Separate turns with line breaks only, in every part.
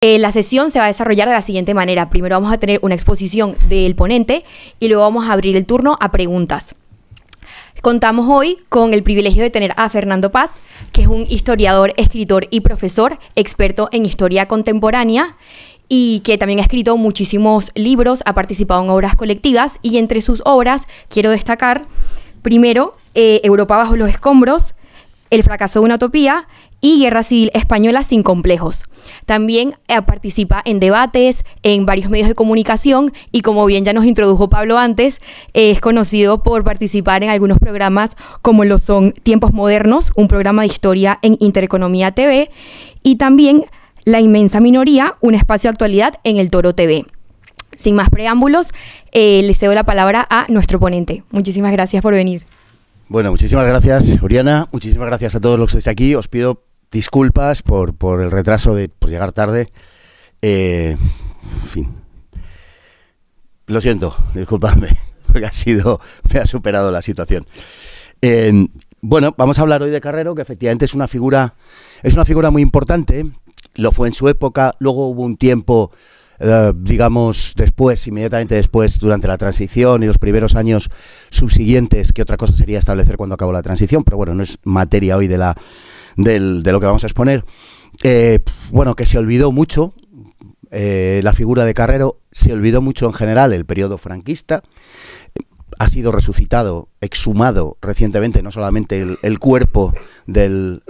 La sesión se va a desarrollar de la siguiente manera. Primero vamos a tener una exposición del ponente y luego vamos a abrir el turno a preguntas. Contamos hoy con el privilegio de tener a Fernando Paz, que es un historiador, escritor y profesor, experto en historia contemporánea y que también ha escrito muchísimos libros, ha participado en obras colectivas y entre sus obras quiero destacar, primero, Europa bajo los escombros, El fracaso de una utopía y Guerra Civil Española sin complejos. También participa en debates, en varios medios de comunicación y como bien ya nos introdujo Pablo antes, es conocido por participar en algunos programas como lo son Tiempos Modernos, un programa de historia en Intereconomía TV y también La Inmensa Minoría, un espacio de actualidad en El Toro TV. Sin más preámbulos, le cedo la palabra a nuestro ponente. Muchísimas gracias por venir.
Bueno, muchísimas gracias, Oriana. Muchísimas gracias a todos los que estáis aquí. Os pido disculpas por el retraso de llegar tarde. En fin. Lo siento, disculpadme, porque me ha superado la situación. Bueno, vamos a hablar hoy de Carrero, que efectivamente es una figura muy importante. Lo fue en su época, luego hubo un tiempo, digamos, inmediatamente después, durante la transición y los primeros años subsiguientes, que otra cosa sería establecer cuando acabó la transición, pero bueno, no es materia hoy de lo que vamos a exponer. Bueno, que se olvidó mucho la figura de Carrero, se olvidó mucho en general el periodo franquista. Ha sido resucitado, exhumado recientemente, no solamente el cuerpo del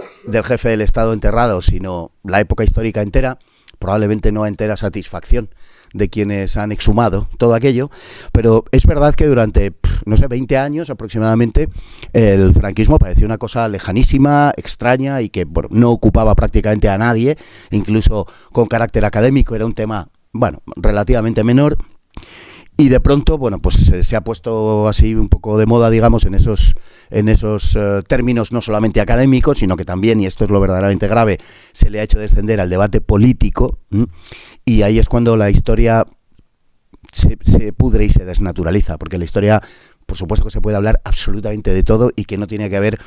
jefe del Estado enterrado, sino la época histórica entera, probablemente no a entera satisfacción de quienes han exhumado todo aquello, pero es verdad que durante, 20 años aproximadamente, el franquismo parecía una cosa lejanísima, extraña y que no ocupaba prácticamente a nadie, incluso con carácter académico, era un tema, relativamente menor. Y de pronto, pues se ha puesto así un poco de moda, digamos, en esos términos no solamente académicos, sino que también, y esto es lo verdaderamente grave, se le ha hecho descender al debate político, y ahí es cuando la historia se pudre y se desnaturaliza, porque la historia, por supuesto que se puede hablar absolutamente de todo y que no tiene que haber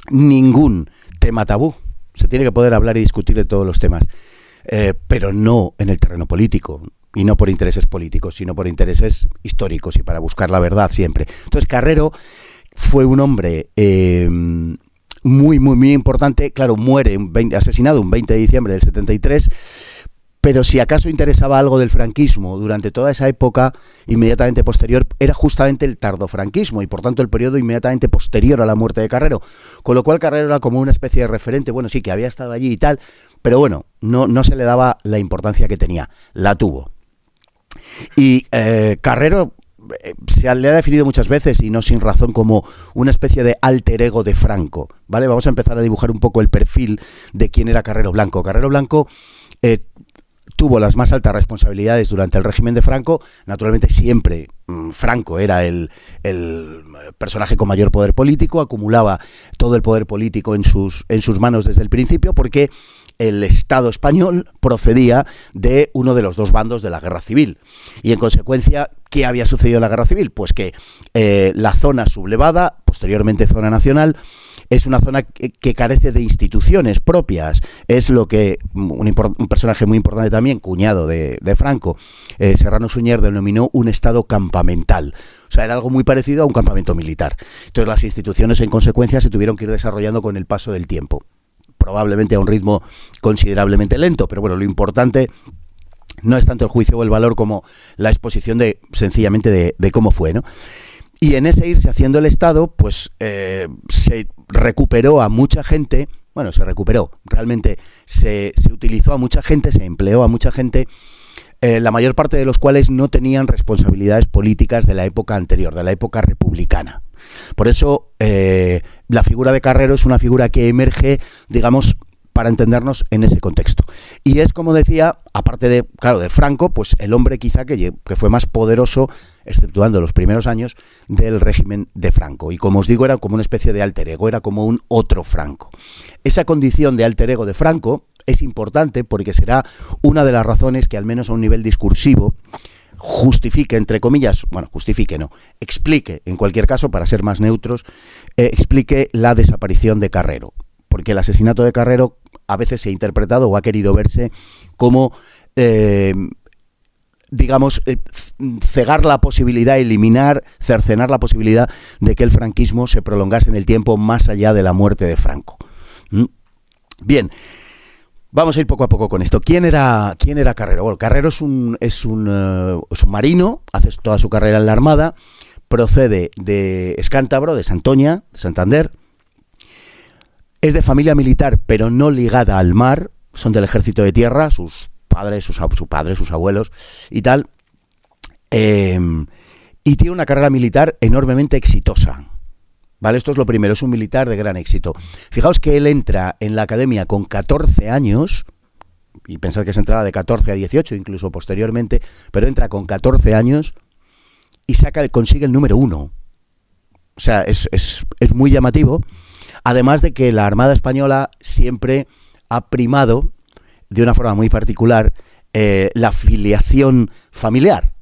ningún tema tabú. Se tiene que poder hablar y discutir de todos los temas, pero no en el terreno político. Y no por intereses políticos, sino por intereses históricos y para buscar la verdad siempre. Entonces Carrero fue un hombre muy, muy, muy importante. Claro, muere asesinado un 20 de diciembre del 73, pero si acaso interesaba algo del franquismo durante toda esa época inmediatamente posterior, era justamente el tardofranquismo y por tanto el periodo inmediatamente posterior a la muerte de Carrero. Con lo cual Carrero era como una especie de referente, sí, que había estado allí y tal, pero no se le daba la importancia que tenía. La tuvo. Y Carrero se le ha definido muchas veces y no sin razón como una especie de alter ego de Franco, ¿vale? Vamos a empezar a dibujar un poco el perfil de quién era Carrero Blanco. Carrero Blanco tuvo las más altas responsabilidades durante el régimen de Franco. Naturalmente siempre Franco era el personaje con mayor poder político, acumulaba todo el poder político en sus manos desde el principio porque el Estado español procedía de uno de los dos bandos de la Guerra Civil. Y en consecuencia, ¿qué había sucedido en la Guerra Civil? Pues que la zona sublevada, posteriormente zona nacional, es una zona que carece de instituciones propias. Es lo que un personaje muy importante también, cuñado de Franco, Serrano Suñer, denominó un Estado campamental. O sea, era algo muy parecido a un campamento militar. Entonces las instituciones, en consecuencia, se tuvieron que ir desarrollando con el paso del tiempo. Probablemente a un ritmo considerablemente lento, pero lo importante no es tanto el juicio o el valor como la exposición sencillamente de cómo fue, ¿no? Y en ese irse haciendo el Estado, pues se recuperó a mucha gente, realmente se utilizó a mucha gente, se empleó a mucha gente, la mayor parte de los cuales no tenían responsabilidades políticas de la época anterior, de la época republicana. Por eso la figura de Carrero es una figura que emerge, digamos, para entendernos en ese contexto. Y es, como decía, aparte de Franco, pues el hombre quizá que fue más poderoso, exceptuando los primeros años, del régimen de Franco. Y como os digo, era como una especie de alter ego, era como un otro Franco. Esa condición de alter ego de Franco es importante porque será una de las razones que, al menos a un nivel discursivo, justifique, entre comillas, explique, en cualquier caso, para ser más neutros, explique la desaparición de Carrero. porque el asesinato de Carrero a veces se ha interpretado o ha querido verse como, cegar la posibilidad, cercenar la posibilidad de que el franquismo se prolongase en el tiempo más allá de la muerte de Franco. Bien, vamos a ir poco a poco con esto. ¿Quién era Carrero? Bueno, Carrero es un marino, hace toda su carrera en la Armada, procede de Escántabro, de Santoña, Santander. Es de familia militar, pero no ligada al mar. Son del ejército de tierra, sus padres, sus abuelos y tal. Y tiene una carrera militar enormemente exitosa. ¿Vale? Esto es lo primero, es un militar de gran éxito. Fijaos que él entra en la academia con 14 años, y pensad que se entraba de 14 a 18, incluso posteriormente, pero entra con 14 años y consigue el número 1. O sea, es muy llamativo. Además de que la Armada Española siempre ha primado, de una forma muy particular, la filiación familiar.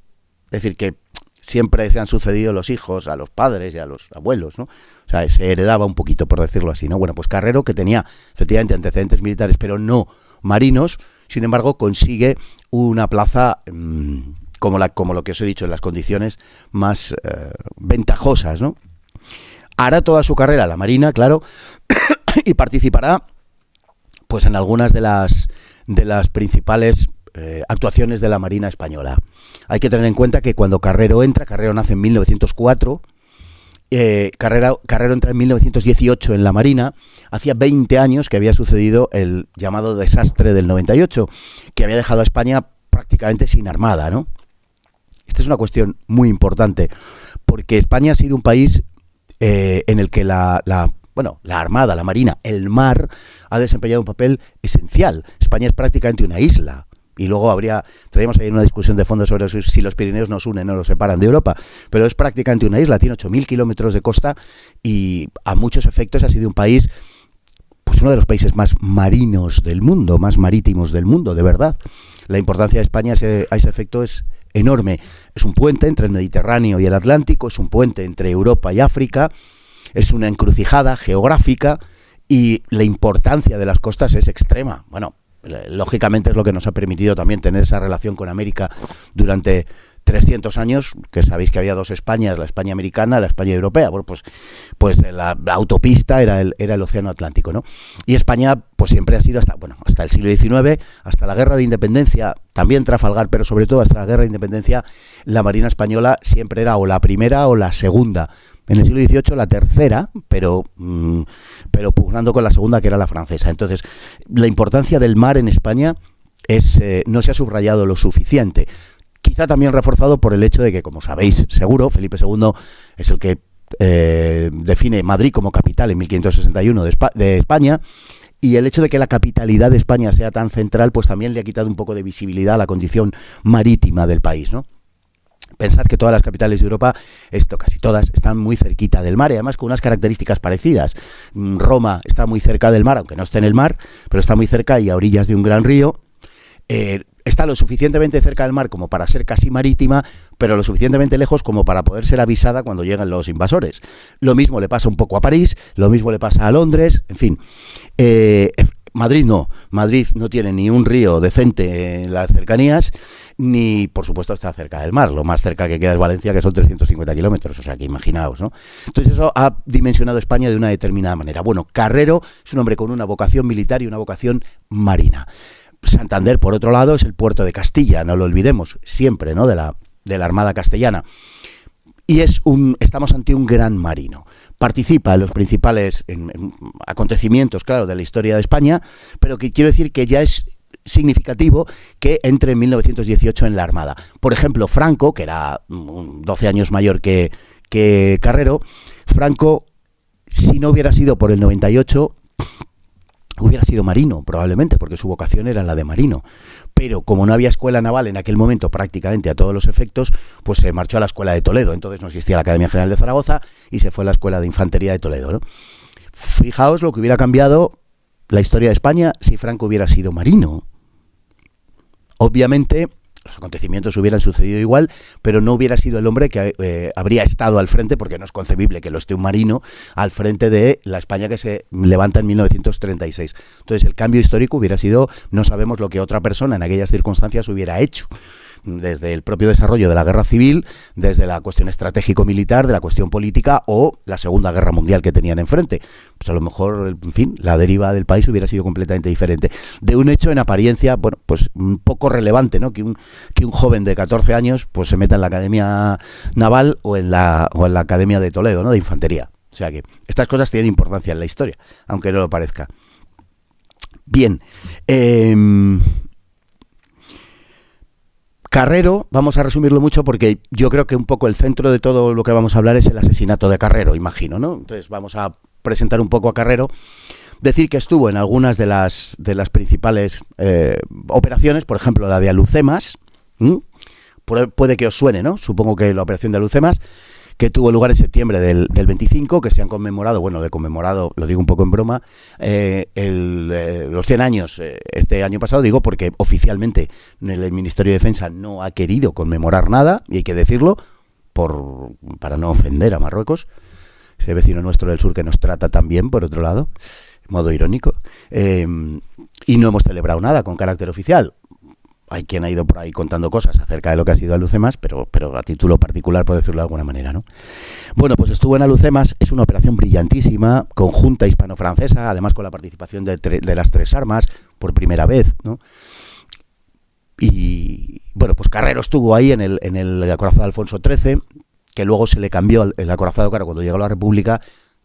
Es decir, que siempre se han sucedido los hijos a los padres y a los abuelos, ¿no? O sea, se heredaba un poquito, por decirlo así, ¿no? Bueno, pues Carrero, que tenía efectivamente antecedentes militares, pero no marinos, sin embargo, consigue una plaza como lo que os he dicho, en las condiciones más ventajosas, ¿no? Hará toda su carrera en la Marina, claro, y participará pues en algunas de las principales actuaciones de la Marina Española. Hay que tener en cuenta que cuando Carrero nace en 1904, Carrero entra en 1918 en la Marina. Hacía 20 años que había sucedido el llamado desastre del 98, que había dejado a España prácticamente sin armada, ¿no? Esta es una cuestión muy importante, porque España ha sido un país en el que la Armada, la Marina, el mar, ha desempeñado un papel esencial. España es prácticamente una isla. Y luego traíamos ahí una discusión de fondo sobre si los Pirineos nos unen o nos separan de Europa. Pero es prácticamente una isla, tiene 8.000 kilómetros de costa y a muchos efectos ha sido un país, pues uno de los países más marinos del mundo, más marítimos del mundo, de verdad. La importancia de España a ese efecto es enorme. Es un puente entre el Mediterráneo y el Atlántico, es un puente entre Europa y África, es una encrucijada geográfica y la importancia de las costas es extrema. Bueno, lógicamente es lo que nos ha permitido también tener esa relación con América durante 300 años, que sabéis que había dos Españas, la España americana, la España europea. Bueno, pues la autopista era el océano Atlántico, ¿no? Y España pues siempre ha sido hasta el siglo XIX, hasta la Guerra de Independencia, también Trafalgar, pero sobre todo hasta la Guerra de Independencia, la Marina Española siempre era o la primera o la segunda. En el siglo XVIII la tercera, pero pugnando con la segunda, que era la francesa. Entonces, la importancia del mar en España no se ha subrayado lo suficiente. Quizá también reforzado por el hecho de que, como sabéis seguro, Felipe II es el que define Madrid como capital en 1561 de España, y el hecho de que la capitalidad de España sea tan central, pues también le ha quitado un poco de visibilidad a la condición marítima del país, ¿no? Pensad que todas las capitales de Europa, casi todas, están muy cerquita del mar y además con unas características parecidas. Roma está muy cerca del mar, aunque no esté en el mar, pero está muy cerca y a orillas de un gran río. Está lo suficientemente cerca del mar como para ser casi marítima, pero lo suficientemente lejos como para poder ser avisada cuando llegan los invasores. Lo mismo le pasa un poco a París, lo mismo le pasa a Londres, en fin. Madrid no tiene ni un río decente en las cercanías, ni por supuesto está cerca del mar. Lo más cerca que queda es Valencia, que son 350 kilómetros, o sea que imaginaos, ¿no? Entonces eso ha dimensionado España de una determinada manera. Bueno, Carrero es un hombre con una vocación militar y una vocación marina. Santander, por otro lado, es el puerto de Castilla, no lo olvidemos, siempre, ¿no?, de la Armada castellana. Y estamos ante un gran marino. Participa en los principales acontecimientos, claro, de la historia de España, pero que quiero decir que ya es significativo que entre en 1918 en la Armada. Por ejemplo, Franco, que era 12 años mayor que Carrero, Franco, si no hubiera sido por el 98, hubiera sido marino, probablemente, porque su vocación era la de marino. Pero como no había escuela naval en aquel momento prácticamente a todos los efectos, pues se marchó a la escuela de Toledo. Entonces no existía la Academia General de Zaragoza y se fue a la escuela de Infantería de Toledo, ¿no? Fijaos lo que hubiera cambiado la historia de España si Franco hubiera sido marino. Obviamente los acontecimientos hubieran sucedido igual, pero no hubiera sido el hombre que habría estado al frente, porque no es concebible que lo esté un marino al frente de la España que se levanta en 1936. Entonces el cambio histórico hubiera sido, no sabemos lo que otra persona en aquellas circunstancias hubiera hecho, desde el propio desarrollo de la guerra civil, desde la cuestión estratégico-militar, de la cuestión política o la Segunda Guerra Mundial que tenían enfrente. Pues a lo mejor, en fin, la deriva del país hubiera sido completamente diferente. De un hecho en apariencia, bueno, pues un poco relevante, ¿no? Que un joven de 14 años pues se meta en la Academia Naval o en la Academia de Toledo, ¿no? De Infantería. O sea que estas cosas tienen importancia en la historia, aunque no lo parezca. Bien, Carrero, vamos a resumirlo mucho porque yo creo que un poco el centro de todo lo que vamos a hablar es el asesinato de Carrero, imagino, ¿no? Entonces vamos a presentar un poco a Carrero, decir que estuvo en algunas de las principales operaciones, por ejemplo la de Alhucemas, puede que os suene, ¿no? Supongo que la operación de Alhucemas, que tuvo lugar en septiembre del 25, que se han conmemorado, lo digo un poco en broma, los 100 años este año pasado, digo porque oficialmente el Ministerio de Defensa no ha querido conmemorar nada, y hay que decirlo, para no ofender a Marruecos, ese vecino nuestro del sur que nos trata tan bien, por otro lado, modo irónico, y no hemos celebrado nada con carácter oficial. Hay quien ha ido por ahí contando cosas acerca de lo que ha sido Alhucemas, pero a título particular, por decirlo de alguna manera, ¿no? Bueno, pues estuvo en Alhucemas, es una operación brillantísima, conjunta hispano-francesa, además con la participación de las tres armas, por primera vez, ¿no? Y bueno, pues Carrero estuvo ahí en el acorazado Alfonso XIII, que luego se le cambió el acorazado, claro, cuando llegó la República,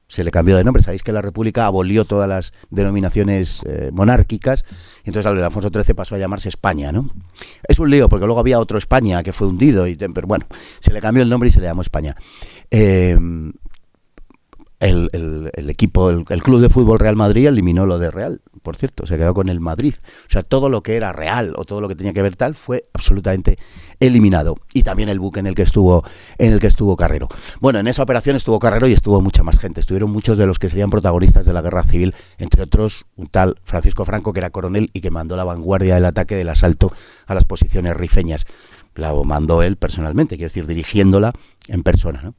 se le cambió de nombre. Sabéis que la República abolió todas las denominaciones monárquicas, y entonces el Alfonso XIII pasó a llamarse España, ¿no? Es un lío, porque luego había otro España que fue hundido, pero bueno, se le cambió el nombre y se le llamó España. El equipo, el Club de Fútbol Real Madrid eliminó lo de Real, por cierto, se quedó con el Madrid. O sea, todo lo que era Real o todo lo que tenía que ver tal fue absolutamente eliminado. Y también el buque en el que estuvo Carrero. Bueno, en esa operación estuvo Carrero y estuvo mucha más gente. Estuvieron muchos de los que serían protagonistas de la guerra civil, entre otros un tal Francisco Franco, que era coronel y que mandó la vanguardia del ataque del asalto a las posiciones rifeñas. La mandó él personalmente, quiero decir, dirigiéndola en persona, ¿no?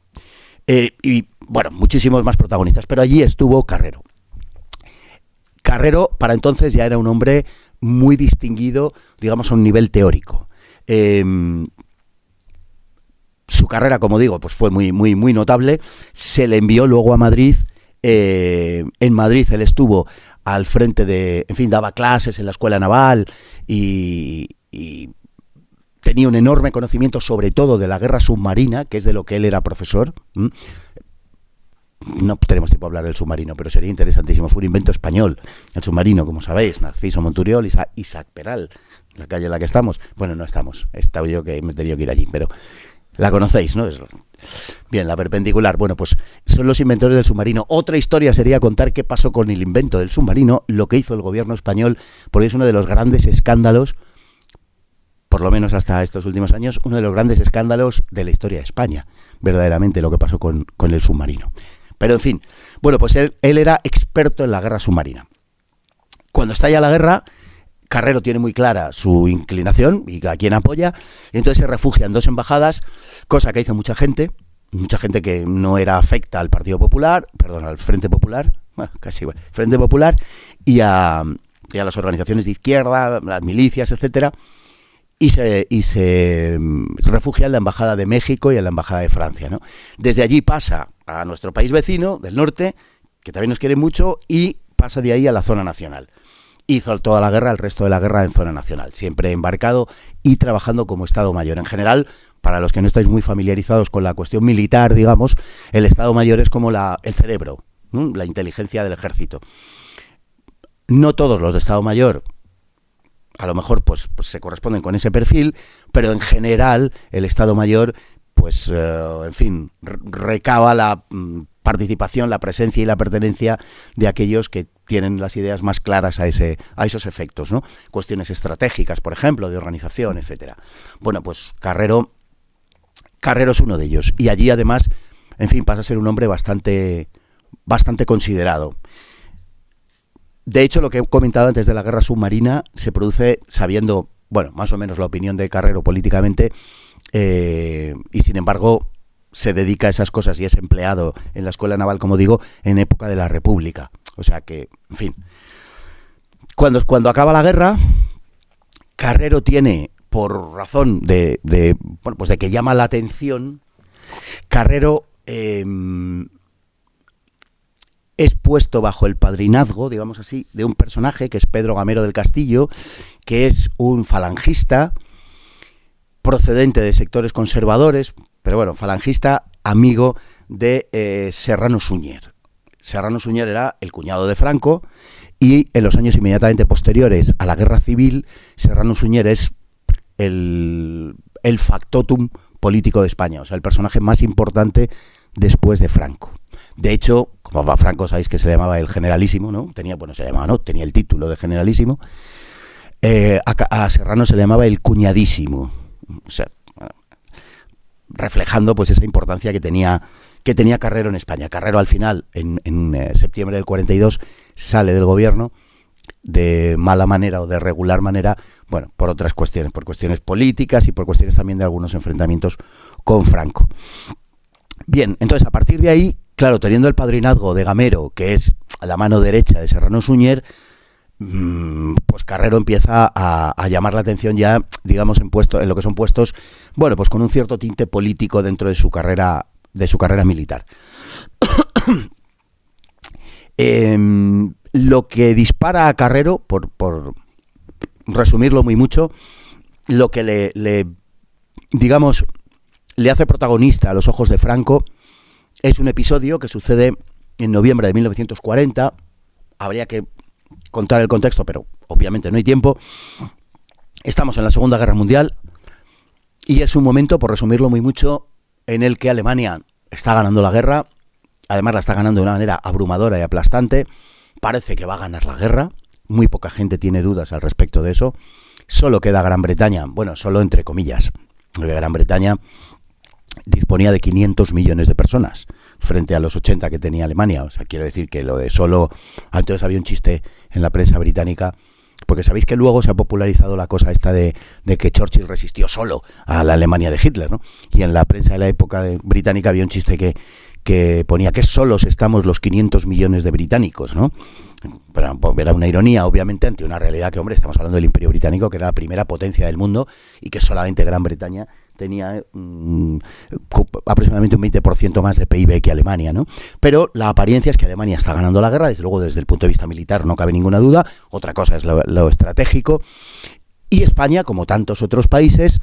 Y bueno, muchísimos más protagonistas, pero allí estuvo Carrero. Carrero para entonces ya era un hombre muy distinguido, digamos, a un nivel teórico. Su carrera, como digo, pues fue muy, muy, muy notable. Se le envió luego a Madrid. En Madrid él estuvo al frente daba clases en la escuela naval y tenía un enorme conocimiento sobre todo de la guerra submarina, que es de lo que él era profesor. No tenemos tiempo de hablar del submarino, pero sería interesantísimo. Fue un invento español, el submarino, como sabéis. Narciso Monturiol, Isaac Peral, la calle en la que estamos. Bueno, no estamos. He estado yo que me he tenido que ir allí, pero la conocéis, ¿no? Bien, la perpendicular. Bueno, pues son los inventores del submarino. Otra historia sería contar qué pasó con el invento del submarino, lo que hizo el gobierno español, porque es uno de los grandes escándalos, por lo menos hasta estos últimos años, uno de los grandes escándalos de la historia de España, verdaderamente, lo que pasó con el submarino. Pero en fin, bueno, pues él era experto en la guerra submarina. Cuando estalla la guerra, Carrero tiene muy clara su inclinación y a quién apoya, y entonces se refugia en dos embajadas, cosa que hizo mucha gente que no era afecta al Partido Popular, al Frente Popular, Frente Popular, y a las organizaciones de izquierda, las milicias, etcétera. Y se refugia en la Embajada de México y en la Embajada de Francia, ¿no? Desde allí pasa a nuestro país vecino, del norte, que también nos quiere mucho, y pasa de ahí a la zona nacional. Hizo toda la guerra, el resto de la guerra en zona nacional, siempre embarcado y trabajando como Estado Mayor. En general, para los que no estáis muy familiarizados con la cuestión militar, digamos, el Estado Mayor es como el cerebro, ¿no? La inteligencia del ejército. No todos los de Estado Mayor a lo mejor pues se corresponden con ese perfil, pero en general el Estado Mayor recaba la participación, la presencia y la pertenencia de aquellos que tienen las ideas más claras a esos efectos, ¿no? Cuestiones estratégicas, por ejemplo, de organización, etcétera. Bueno, pues Carrero es uno de ellos, y allí además, en fin, pasa a ser un hombre bastante considerado. De hecho, lo que he comentado antes de la guerra submarina se produce sabiendo bueno, más o menos la opinión de Carrero políticamente, y sin embargo se dedica a esas cosas y es empleado en la Escuela Naval, como digo, en época de la República. O sea que, en fin, cuando acaba la guerra, Carrero tiene, por razón de que llama la atención, Carrero es puesto bajo el padrinazgo, digamos así, de un personaje que es Pedro Gamero del Castillo, que es un falangista procedente de sectores conservadores, pero bueno, falangista, amigo de Serrano Suñer. Serrano Suñer era el cuñado de Franco, y en los años inmediatamente posteriores a la Guerra Civil, Serrano Suñer es el factotum político de España, o sea, el personaje más importante después de Franco. De hecho, como a Franco sabéis que se le llamaba el generalísimo, ¿no? Tenía el título de generalísimo. A Serrano se le llamaba el cuñadísimo, o sea, reflejando pues esa importancia que tenía Carrero en España. Carrero al final, en septiembre del 42, sale del gobierno de mala manera o de regular manera, bueno, por otras cuestiones, por cuestiones políticas y por cuestiones también de algunos enfrentamientos con Franco. Bien, entonces a partir de ahí, claro, teniendo el padrinazgo de Gamero, que es la mano derecha de Serrano Suñer, pues Carrero empieza a llamar la atención ya, digamos, en lo que son puestos, bueno, pues con un cierto tinte político dentro de su carrera militar. Lo que dispara a Carrero, por resumirlo muy mucho, lo que le hace protagonista a los ojos de Franco es un episodio que sucede en noviembre de 1940. Habría que contar el contexto, pero obviamente no hay tiempo. Estamos en la Segunda Guerra Mundial y es un momento, por resumirlo muy mucho, en el que Alemania está ganando la guerra. Además la está ganando de una manera abrumadora y aplastante. Parece que va a ganar la guerra. Muy poca gente tiene dudas al respecto de eso. Solo queda Gran Bretaña, bueno, solo entre comillas. Gran Bretaña disponía de 500 millones de personas frente a los 80 que tenía Alemania. O sea, quiero decir que lo de solo... Entonces había un chiste en la prensa británica, porque sabéis que luego se ha popularizado la cosa esta de que Churchill resistió solo a la Alemania de Hitler, ¿no? Y en la prensa de la época británica había un chiste que ponía que solos estamos los 500 millones de británicos, ¿no? Pero era una ironía, obviamente, ante una realidad que, hombre, estamos hablando del Imperio Británico, que era la primera potencia del mundo y que solamente Gran Bretaña tenía aproximadamente un 20% más de PIB que Alemania, ¿no? Pero la apariencia es que Alemania está ganando la guerra, desde luego desde el punto de vista militar no cabe ninguna duda. Otra cosa es lo estratégico. Y España, como tantos otros países,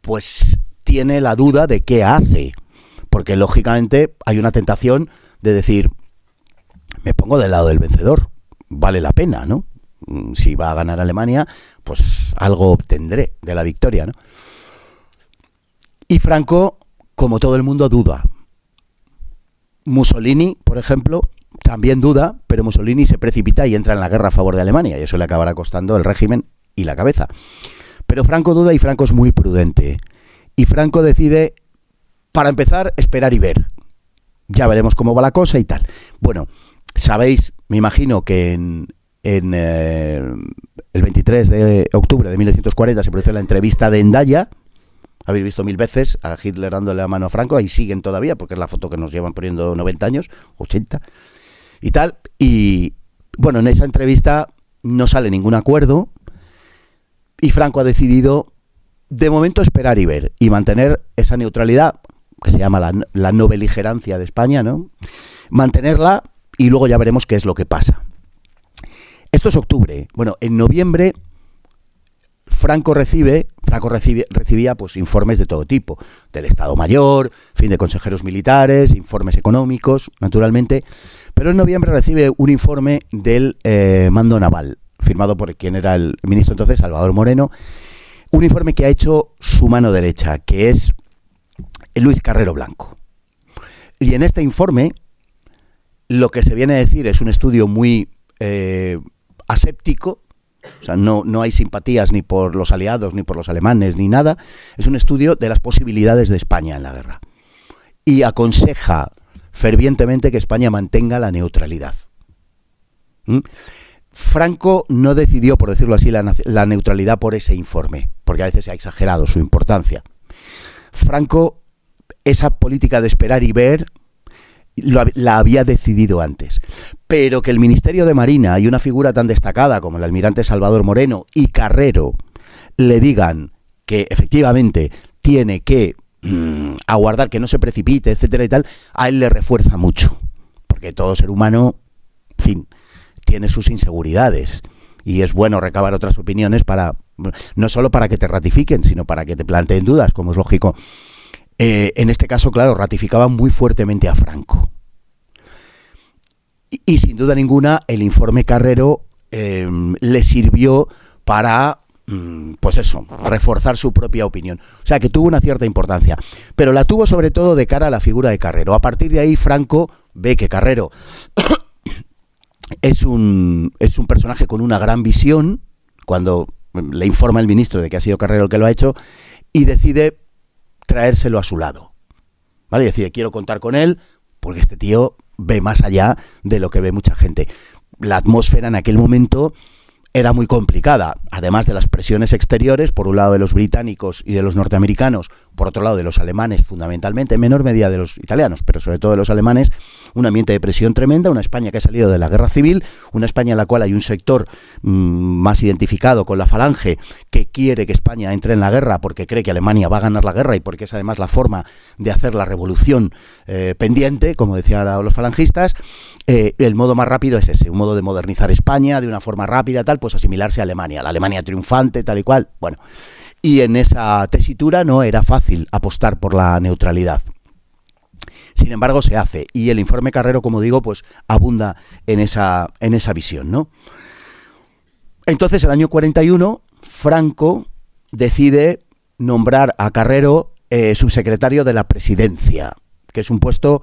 pues tiene la duda de qué hace. Porque lógicamente hay una tentación de decir, me pongo del lado del vencedor, vale la pena, ¿no? Si va a ganar Alemania, pues algo obtendré de la victoria, ¿no? Y Franco, como todo el mundo, duda. Mussolini, por ejemplo, también duda, pero Mussolini se precipita y entra en la guerra a favor de Alemania, y eso le acabará costando el régimen y la cabeza. Pero Franco duda, y Franco es muy prudente. Y Franco decide, para empezar, esperar y ver. Ya veremos cómo va la cosa y tal. Bueno, sabéis, me imagino que en el 23 de octubre de 1940 se produce la entrevista de Hendaya. Habéis visto 1000 veces a Hitler dándole la mano a Franco, ahí siguen todavía, porque es la foto que nos llevan poniendo 90 años, 80 y tal. Y bueno, en esa entrevista no sale ningún acuerdo y Franco ha decidido de momento esperar y ver y mantener esa neutralidad que se llama la no beligerancia de España, ¿no? Mantenerla y luego ya veremos qué es lo que pasa. Esto es octubre. Bueno, en noviembre Franco recibía pues informes de todo tipo, del Estado Mayor, fin de consejeros militares, informes económicos, naturalmente, pero en noviembre recibe un informe del mando naval, firmado por quien era el ministro entonces, Salvador Moreno, un informe que ha hecho su mano derecha, que es Luis Carrero Blanco. Y en este informe lo que se viene a decir es un estudio muy aséptico. O sea, no hay simpatías ni por los aliados, ni por los alemanes, ni nada. Es un estudio de las posibilidades de España en la guerra. Y aconseja fervientemente que España mantenga la neutralidad. Franco no decidió, por decirlo así, la neutralidad por ese informe, porque a veces se ha exagerado su importancia. Franco, esa política de esperar y ver, la había decidido antes. Pero que el Ministerio de Marina y una figura tan destacada como el almirante Salvador Moreno y Carrero le digan que efectivamente tiene que aguardar, que no se precipite, etcétera y tal, a él le refuerza mucho. Porque todo ser humano, en fin, tiene sus inseguridades. Y es bueno recabar otras opiniones no solo para que te ratifiquen, sino para que te planteen dudas, como es lógico. En este caso, claro, ratificaban muy fuertemente a Franco. Y sin duda ninguna, el informe Carrero le sirvió para, pues eso, reforzar su propia opinión. O sea, que tuvo una cierta importancia. Pero la tuvo sobre todo de cara a la figura de Carrero. A partir de ahí, Franco ve que Carrero es un personaje con una gran visión, cuando le informa el ministro de que ha sido Carrero el que lo ha hecho, y decide traérselo a su lado. ¿Vale? Y decide, quiero contar con él, porque este tío ve más allá de lo que ve mucha gente. La atmósfera en aquel momento era muy complicada, además de las presiones exteriores, por un lado de los británicos y de los norteamericanos, por otro lado de los alemanes fundamentalmente, en menor medida de los italianos, pero sobre todo de los alemanes, un ambiente de presión tremenda, una España que ha salido de la guerra civil, una España en la cual hay un sector más identificado con la falange que quiere que España entre en la guerra porque cree que Alemania va a ganar la guerra y porque es además la forma de hacer la revolución pendiente, como decían los falangistas. El modo más rápido es ese, un modo de modernizar España de una forma rápida, tal, pues asimilarse a Alemania, la Alemania triunfante, tal y cual. Bueno, y en esa tesitura no era fácil apostar por la neutralidad. Sin embargo, se hace, y el informe Carrero, como digo, pues abunda en esa visión, ¿no? Entonces, el año 41, Franco decide nombrar a Carrero subsecretario de la Presidencia, que es un puesto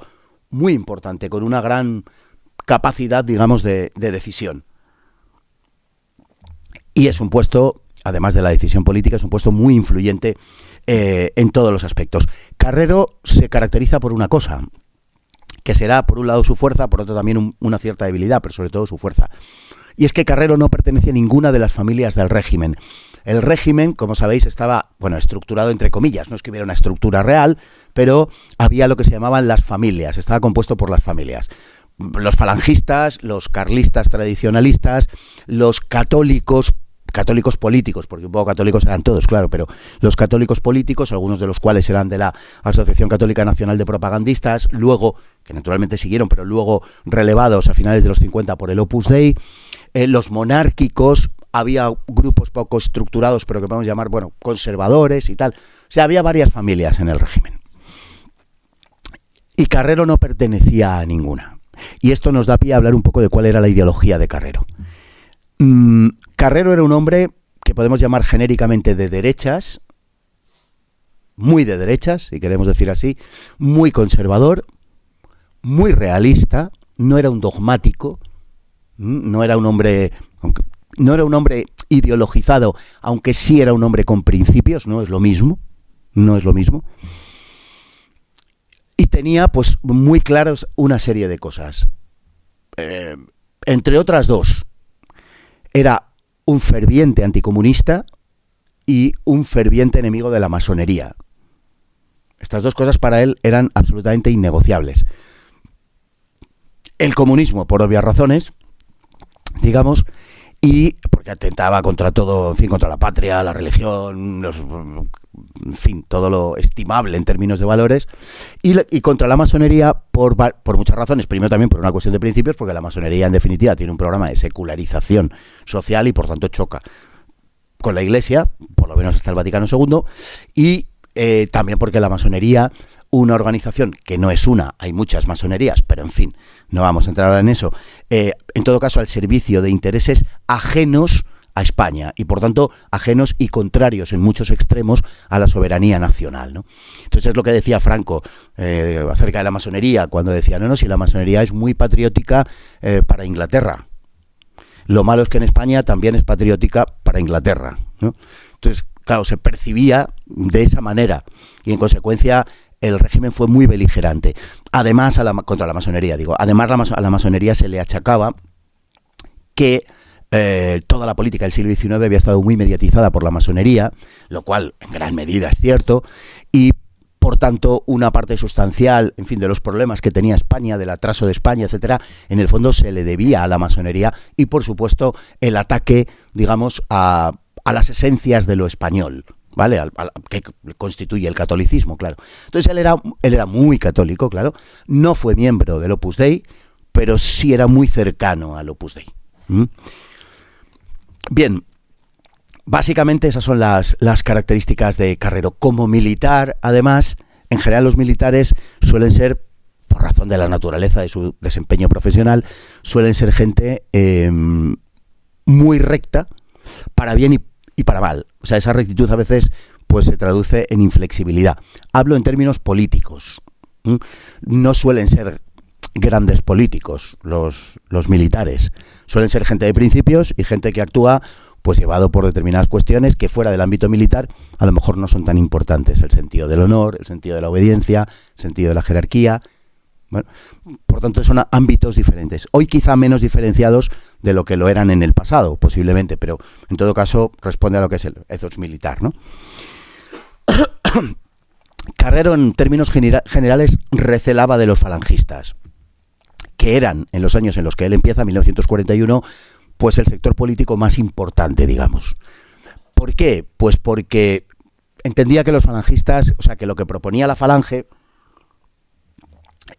muy importante, con una gran capacidad, digamos, de decisión. Y es un puesto, además de la decisión política, es un puesto muy influyente en todos los aspectos. Carrero se caracteriza por una cosa, que será por un lado su fuerza, por otro también una cierta debilidad, pero sobre todo su fuerza. Y es que Carrero no pertenece a ninguna de las familias del régimen. El régimen, como sabéis, estaba, estructurado entre comillas, no es que hubiera una estructura real, pero había lo que se llamaban las familias, estaba compuesto por las familias. Los falangistas, los carlistas tradicionalistas, los católicos políticos, porque un poco católicos eran todos, claro, pero los católicos políticos, algunos de los cuales eran de la Asociación Católica Nacional de Propagandistas, luego, que naturalmente siguieron, pero luego relevados a finales de los 50 por el Opus Dei, los monárquicos, había grupos poco estructurados, pero que podemos llamar, conservadores y tal. O sea, había varias familias en el régimen. Y Carrero no pertenecía a ninguna. Y esto nos da pie a hablar un poco de cuál era la ideología de Carrero. Carrero era un hombre que podemos llamar genéricamente de derechas, muy de derechas, si queremos decir así, muy conservador, muy realista, no era un dogmático, no era un hombre ideologizado, aunque sí era un hombre con principios, no es lo mismo. Y tenía pues muy claros una serie de cosas. Entre otras dos, era un ferviente anticomunista y un ferviente enemigo de la masonería. Estas dos cosas para él eran absolutamente innegociables. El comunismo, por obvias razones, digamos, y porque atentaba contra todo, en fin, contra la patria, la religión, en fin, todo lo estimable en términos de valores, y contra la masonería por muchas razones. Primero también por una cuestión de principios, porque la masonería en definitiva tiene un programa de secularización social y por tanto choca con la Iglesia, por lo menos hasta el Vaticano II, y también porque la masonería, una organización que no es una, hay muchas masonerías, pero en fin, no vamos a entrar ahora en eso, en todo caso al servicio de intereses ajenos a España y por tanto ajenos y contrarios en muchos extremos a la soberanía nacional, ¿no? Entonces es lo que decía Franco acerca de la masonería, cuando decía, no, si la masonería es muy patriótica para Inglaterra. Lo malo es que en España también es patriótica para Inglaterra, ¿no? Entonces, claro, se percibía de esa manera y en consecuencia el régimen fue muy beligerante. Además, contra la masonería, digo. Además, a la masonería se le achacaba que toda la política del siglo XIX había estado muy mediatizada por la masonería, lo cual en gran medida es cierto, y por tanto una parte sustancial, en fin, de los problemas que tenía España, del atraso de España, etcétera, en el fondo se le debía a la masonería y, por supuesto, el ataque, digamos, a las esencias de lo español, ¿vale? Que constituye el catolicismo, claro. Entonces él era muy católico, claro, no fue miembro del Opus Dei, pero sí era muy cercano al Opus Dei. Bien, básicamente esas son las características de Carrero. Como militar, además, en general los militares suelen ser, por razón de la naturaleza de su desempeño profesional, suelen ser gente muy recta, para bien y para mal. O sea, esa rectitud a veces pues se traduce en inflexibilidad. Hablo en términos políticos. No suelen ser grandes políticos los militares. Suelen ser gente de principios y gente que actúa pues llevado por determinadas cuestiones que fuera del ámbito militar a lo mejor no son tan importantes. El sentido del honor, el sentido de la obediencia, el sentido de la jerarquía. Bueno, por tanto son ámbitos diferentes. Hoy quizá menos diferenciados de lo que lo eran en el pasado, posiblemente, pero en todo caso responde a lo que es el ethos militar, ¿no? Carrero, en términos generales, recelaba de los falangistas, que eran, en los años en los que él empieza, 1941, pues el sector político más importante, digamos. ¿Por qué? Pues porque entendía que los falangistas, o sea, que lo que proponía la falange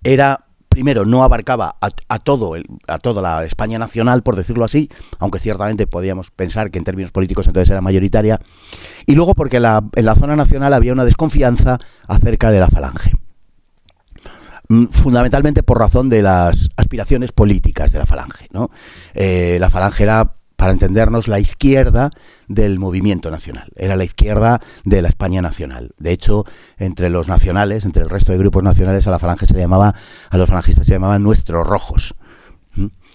era, primero, no abarcaba a toda la España nacional, por decirlo así, aunque ciertamente podíamos pensar que en términos políticos entonces era mayoritaria, y luego porque en la zona nacional había una desconfianza acerca de la falange. Fundamentalmente por razón de las aspiraciones políticas de la falange, ¿no? La falange era, para entendernos, la izquierda del movimiento nacional, era la izquierda de la España nacional. De hecho, entre los nacionales, entre el resto de grupos nacionales, a los falangistas se llamaban nuestros rojos.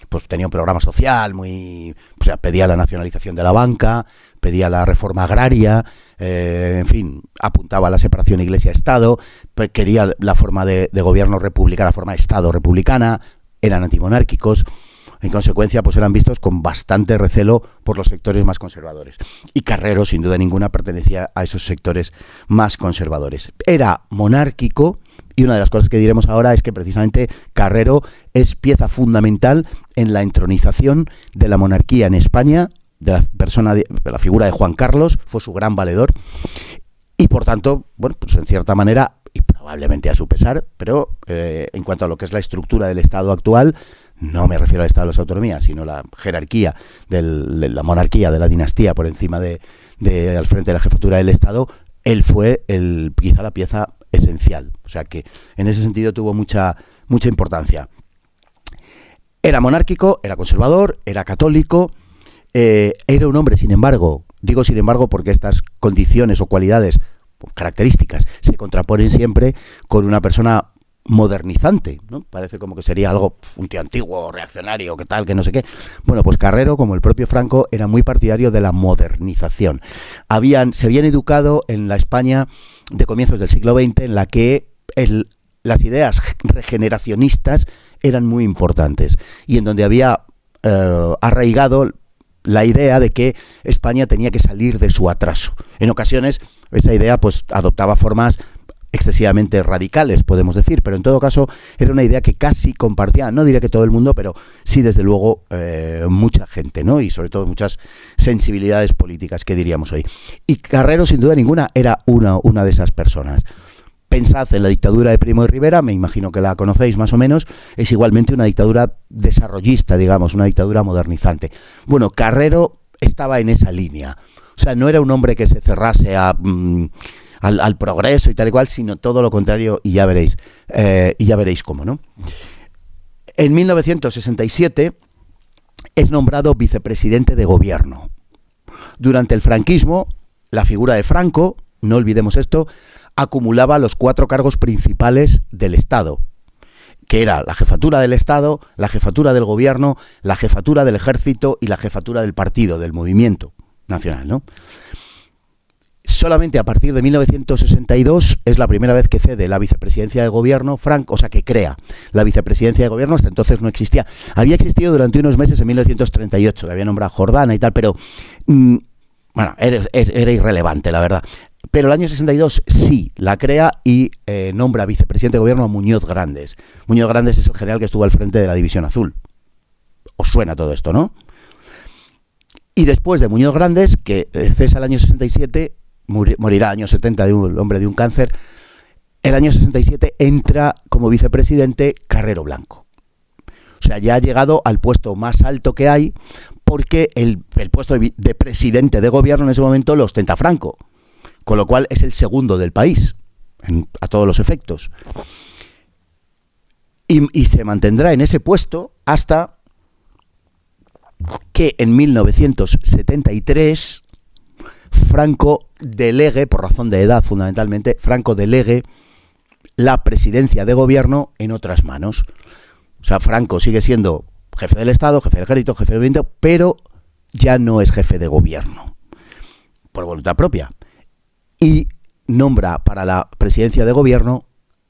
Pues tenía un programa social o sea, pedía la nacionalización de la banca, pedía la reforma agraria, en fin, apuntaba a la separación Iglesia-Estado, quería la forma de gobierno republicana, la forma de Estado republicana, eran antimonárquicos. En consecuencia, pues eran vistos con bastante recelo por los sectores más conservadores. Y Carrero, sin duda ninguna, pertenecía a esos sectores más conservadores. Era monárquico, y una de las cosas que diremos ahora es que precisamente Carrero es pieza fundamental en la entronización de la monarquía en España, de la figura de Juan Carlos, fue su gran valedor, y por tanto, bueno, pues en cierta manera, y probablemente a su pesar, pero en cuanto a lo que es la estructura del Estado actual, no me refiero al Estado de las autonomías, sino la jerarquía de la monarquía, de la dinastía por encima al frente de la jefatura del Estado, él fue quizá la pieza esencial. O sea que en ese sentido tuvo mucha importancia. Era monárquico, era conservador, era católico, era un hombre, sin embargo, digo sin embargo porque estas condiciones o cualidades, características, se contraponen siempre con una persona modernizante, ¿no? Parece como que sería algo, un tío antiguo, reaccionario, que tal, que no sé qué. Bueno, pues Carrero, como el propio Franco, era muy partidario de la modernización. Se habían educado en la España de comienzos del siglo XX, en la que las ideas regeneracionistas eran muy importantes, y en donde había arraigado la idea de que España tenía que salir de su atraso. En ocasiones, esa idea pues adoptaba formas excesivamente radicales, podemos decir, pero en todo caso era una idea que casi compartía, no diré que todo el mundo, pero sí desde luego mucha gente, ¿no? Y sobre todo muchas sensibilidades políticas, que diríamos hoy. Y Carrero, sin duda ninguna, era una de esas personas. Pensad en la dictadura de Primo de Rivera, me imagino que la conocéis más o menos, es igualmente una dictadura desarrollista, digamos, una dictadura modernizante. Bueno, Carrero estaba en esa línea, o sea, no era un hombre que se cerrase al progreso y tal y cual, sino todo lo contrario, y ya veréis cómo, ¿no? En 1967 es nombrado vicepresidente de gobierno. Durante el franquismo, la figura de Franco, no olvidemos esto, acumulaba los 4 cargos principales del Estado, que era la jefatura del Estado, la jefatura del gobierno, la jefatura del ejército y la jefatura del partido, del movimiento nacional, ¿no? Solamente a partir de 1962 es la primera vez que cede la vicepresidencia de gobierno Franco, o sea, que crea la vicepresidencia de gobierno. Hasta entonces no existía. Había existido durante unos meses en 1938, que había nombrado a Jordana y tal, pero bueno, era irrelevante, la verdad. Pero el año 62 sí la crea y nombra vicepresidente de gobierno a Muñoz Grandes. Muñoz Grandes es el general que estuvo al frente de la División Azul. Os suena todo esto, ¿no? Y después de Muñoz Grandes, que cesa el año 67, morirá el año 70 de un hombre de un cáncer, el año 67 entra como vicepresidente Carrero Blanco. O sea, ya ha llegado al puesto más alto que hay, porque el puesto de presidente de gobierno en ese momento lo ostenta Franco, con lo cual es el segundo del país, a todos los efectos. Y se mantendrá en ese puesto hasta que en 1973 Franco delegue, por razón de edad fundamentalmente, Franco delegue la presidencia de gobierno en otras manos. O sea, Franco sigue siendo jefe del Estado, jefe del Ejército, jefe del Gobierno, pero ya no es jefe de gobierno, por voluntad propia. Y nombra para la presidencia de gobierno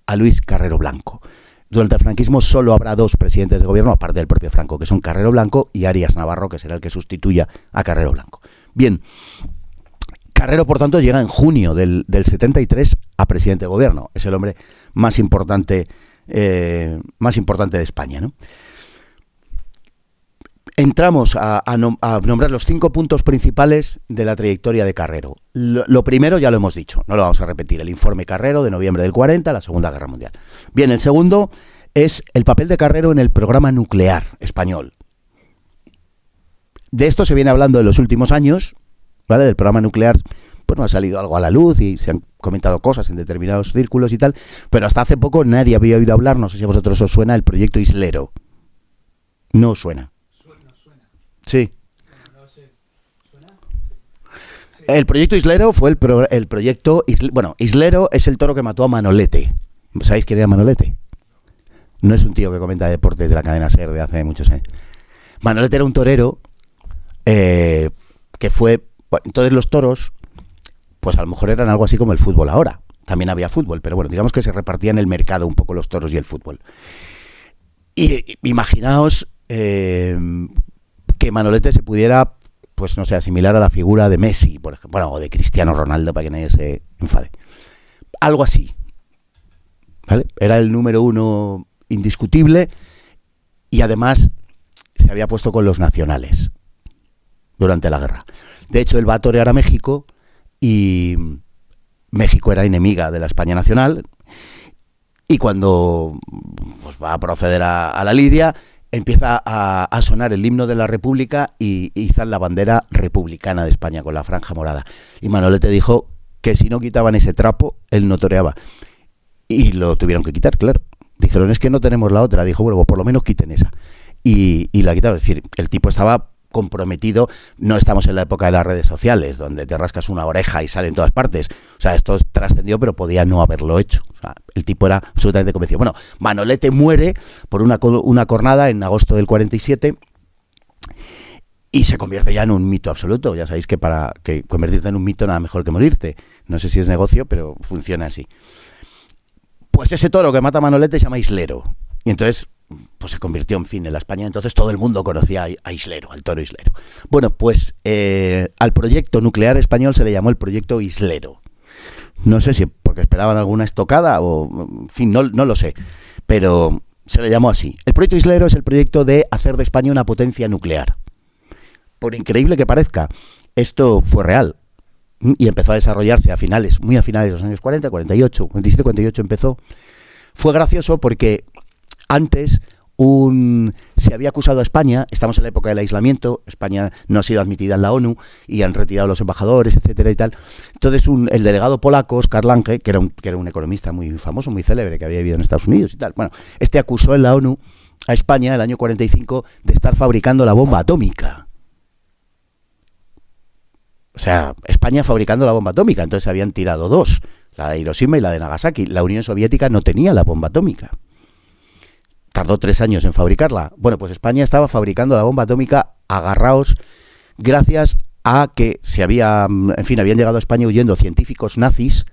a Luis Carrero Blanco. Durante el franquismo solo habrá dos presidentes de gobierno, aparte del propio Franco, que son Carrero Blanco y Arias Navarro, que será el que sustituya a Carrero Blanco. Bien, Carrero, por tanto, llega en junio del 73 a presidente de gobierno. Es el hombre más importante de España, ¿no? Entramos a nombrar los 5 puntos principales de la trayectoria de Carrero. Lo primero ya lo hemos dicho, no lo vamos a repetir, el informe Carrero de noviembre del 40, la Segunda Guerra Mundial. Bien, el segundo es el papel de Carrero en el programa nuclear español. De esto se viene hablando en los últimos años, ¿vale? Del programa nuclear, pues no ha salido algo a la luz y se han comentado cosas en determinados círculos y tal, pero hasta hace poco nadie había oído hablar, no sé si a vosotros os suena, el proyecto Islero. No os suena. Sí. El proyecto Islero fue el proyecto... Bueno, Islero es el toro que mató a Manolete. ¿Sabéis quién era Manolete? No es un tío que comenta deportes de la cadena SER de hace muchos años. Manolete era un torero que fue... Bueno, entonces los toros, pues a lo mejor eran algo así como el fútbol ahora. También había fútbol, pero bueno, digamos que se repartían el mercado un poco los toros y el fútbol. Y imaginaos que Manolete se pudiera, pues no sé, asimilar a la figura de Messi, por ejemplo, bueno, o de Cristiano Ronaldo, para que nadie se enfade. Algo así, ¿vale? Era el número 1 indiscutible y además se había puesto con los nacionales durante la guerra. De hecho, él va a torear a México y México era enemiga de la España nacional, y cuando pues, va a proceder a la lidia, empieza a sonar el himno de la República y izan la bandera republicana de España con la franja morada. Y Manolete dijo que si no quitaban ese trapo, él no toreaba. Y lo tuvieron que quitar, claro. Dijeron, es que no tenemos la otra. Dijo, bueno, pues por lo menos quiten esa. Y la quitaron. Es decir, el tipo estaba comprometido. No estamos en la época de las redes sociales, donde te rascas una oreja y sale en todas partes. O sea, esto trascendió, pero podía no haberlo hecho. O sea, el tipo era absolutamente convencido. Bueno, Manolete muere por una cornada en agosto del 47 y se convierte ya en un mito absoluto. Ya sabéis que para que convertirte en un mito nada mejor que morirte. No sé si es negocio, pero funciona así. Pues ese toro que mata a Manolete se llama Islero. Y entonces pues se convirtió, en fin, en la España. Entonces todo el mundo conocía a Islero, al toro Islero. Bueno, pues al proyecto nuclear español se le llamó el proyecto Islero. No sé si porque esperaban alguna estocada o, en fin, no lo sé, pero se le llamó así. El proyecto Islero es el proyecto de hacer de España una potencia nuclear. Por increíble que parezca, esto fue real y empezó a desarrollarse muy a finales de los años 40, 47, 48 empezó. Fue gracioso porque antes se había acusado a España, estamos en la época del aislamiento, España no ha sido admitida en la ONU y han retirado los embajadores, etcétera y tal. Entonces el delegado polaco, Oskar Lange, que era un economista muy famoso, muy célebre, que había vivido en Estados Unidos y tal, bueno, este acusó en la ONU a España el año 45 de estar fabricando la bomba atómica. O sea, España fabricando la bomba atómica, entonces habían tirado dos, la de Hiroshima y la de Nagasaki. La Unión Soviética no tenía la bomba atómica. Tardó 3 años en fabricarla. Bueno, pues España estaba fabricando la bomba atómica, agarraos, gracias a que habían llegado a España huyendo científicos nazis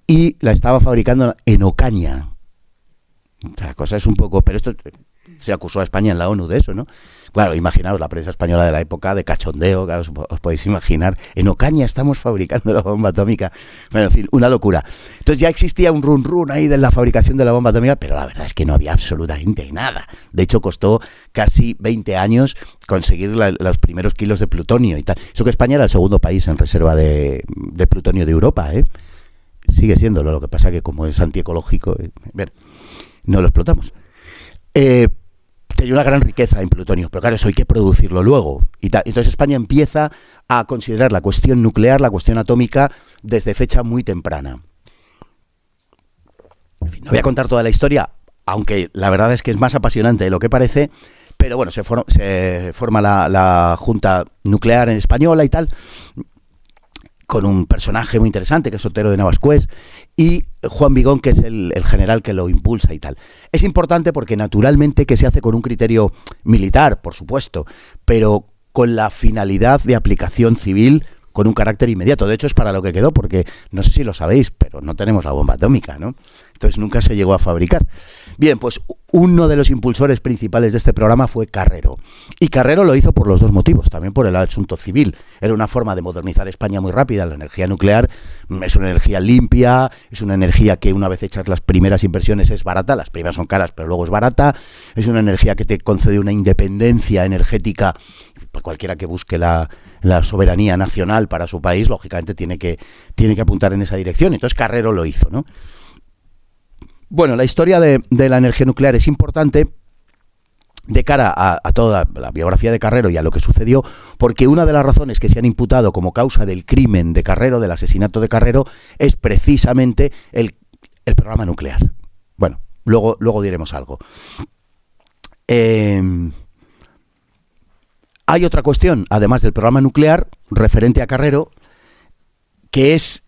y la estaban fabricando en Ocaña. O sea, la cosa es un poco... Pero esto se acusó a España en la ONU de eso, ¿no? Claro, imaginaos la prensa española de la época de cachondeo, claro, os podéis imaginar. En Ocaña estamos fabricando la bomba atómica. Bueno, en fin, una locura. Entonces ya existía un run ahí de la fabricación de la bomba atómica, pero la verdad es que no había absolutamente nada. De hecho, costó casi 20 años conseguir los primeros kilos de plutonio y tal. Eso que España era el segundo país en reserva de plutonio de Europa, ¿eh? Sigue siéndolo, lo que pasa que como es antiecológico, no lo explotamos. Tenía una gran riqueza en plutonio, pero claro, eso hay que producirlo luego. Entonces España empieza a considerar la cuestión nuclear, la cuestión atómica, desde fecha muy temprana. En fin, no voy a contar toda la historia, aunque la verdad es que es más apasionante de lo que parece, pero bueno, se forma la Junta Nuclear en española y tal, con un personaje muy interesante que es Otero de Navascués y Juan Vigón, que es el general que lo impulsa y tal. Es importante porque naturalmente que se hace con un criterio militar, por supuesto, pero con la finalidad de aplicación civil con un carácter inmediato. De hecho es para lo que quedó, porque no sé si lo sabéis, pero no tenemos la bomba atómica, ¿no? Entonces nunca se llegó a fabricar. Bien, pues uno de los impulsores principales de este programa fue Carrero. Y Carrero lo hizo por los dos motivos, también por el asunto civil. Era una forma de modernizar España muy rápida. La energía nuclear es una energía limpia, es una energía que una vez hechas las primeras inversiones es barata, las primeras son caras, pero luego es barata. Es una energía que te concede una independencia energética. Cualquiera que busque la soberanía nacional para su país, lógicamente tiene que apuntar en esa dirección. Entonces Carrero lo hizo, ¿no? Bueno, la historia de la energía nuclear es importante de cara a toda la biografía de Carrero y a lo que sucedió, porque una de las razones que se han imputado como causa del crimen de Carrero, del asesinato de Carrero, es precisamente el programa nuclear. Bueno, luego diremos algo. Hay otra cuestión, además del programa nuclear, referente a Carrero, que es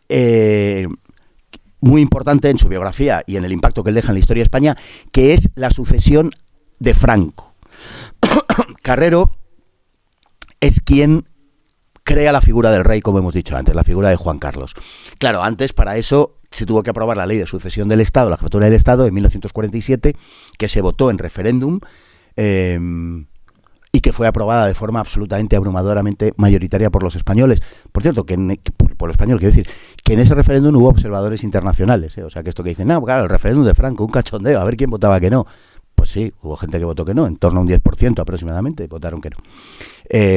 muy importante en su biografía y en el impacto que él deja en la historia de España, que es la sucesión de Franco. Carrero es quien crea la figura del rey, como hemos dicho antes, la figura de Juan Carlos. Claro, antes para eso se tuvo que aprobar la ley de sucesión del Estado, la jefatura del Estado, en 1947, que se votó en referéndum, y que fue aprobada de forma absolutamente abrumadoramente mayoritaria por los españoles. Por cierto, por los españoles, quiero decir, que en ese referéndum hubo observadores internacionales, ¿eh? O sea, que esto que dicen, no, claro, el referéndum de Franco, un cachondeo, a ver quién votaba que no. Pues sí, hubo gente que votó que no, en torno a un 10% aproximadamente votaron que no.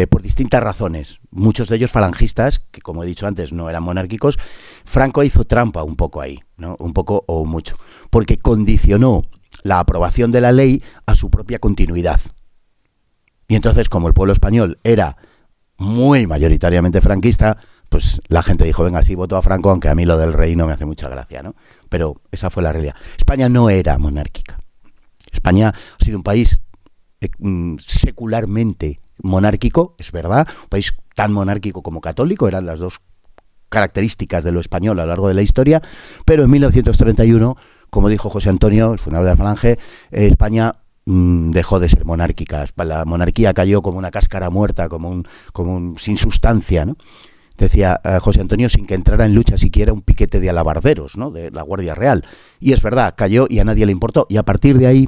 Por distintas razones, muchos de ellos falangistas, que como he dicho antes no eran monárquicos. Franco hizo trampa un poco ahí, ¿no? Un poco o mucho, porque condicionó la aprobación de la ley a su propia continuidad. Y entonces, como el pueblo español era muy mayoritariamente franquista, pues la gente dijo, venga, sí, voto a Franco, aunque a mí lo del rey no me hace mucha gracia, ¿no? Pero esa fue la realidad. España no era monárquica. España ha sido un país secularmente monárquico, es verdad, un país tan monárquico como católico, eran las dos características de lo español a lo largo de la historia, pero en 1931, como dijo José Antonio, el fundador de la Falange, España dejó de ser monárquica. La monarquía cayó como una cáscara muerta, como un sin sustancia, ¿no? Decía José Antonio, sin que entrara en lucha siquiera un piquete de alabarderos, ¿no? De la Guardia Real. Y es verdad, cayó y a nadie le importó. Y a partir de ahí,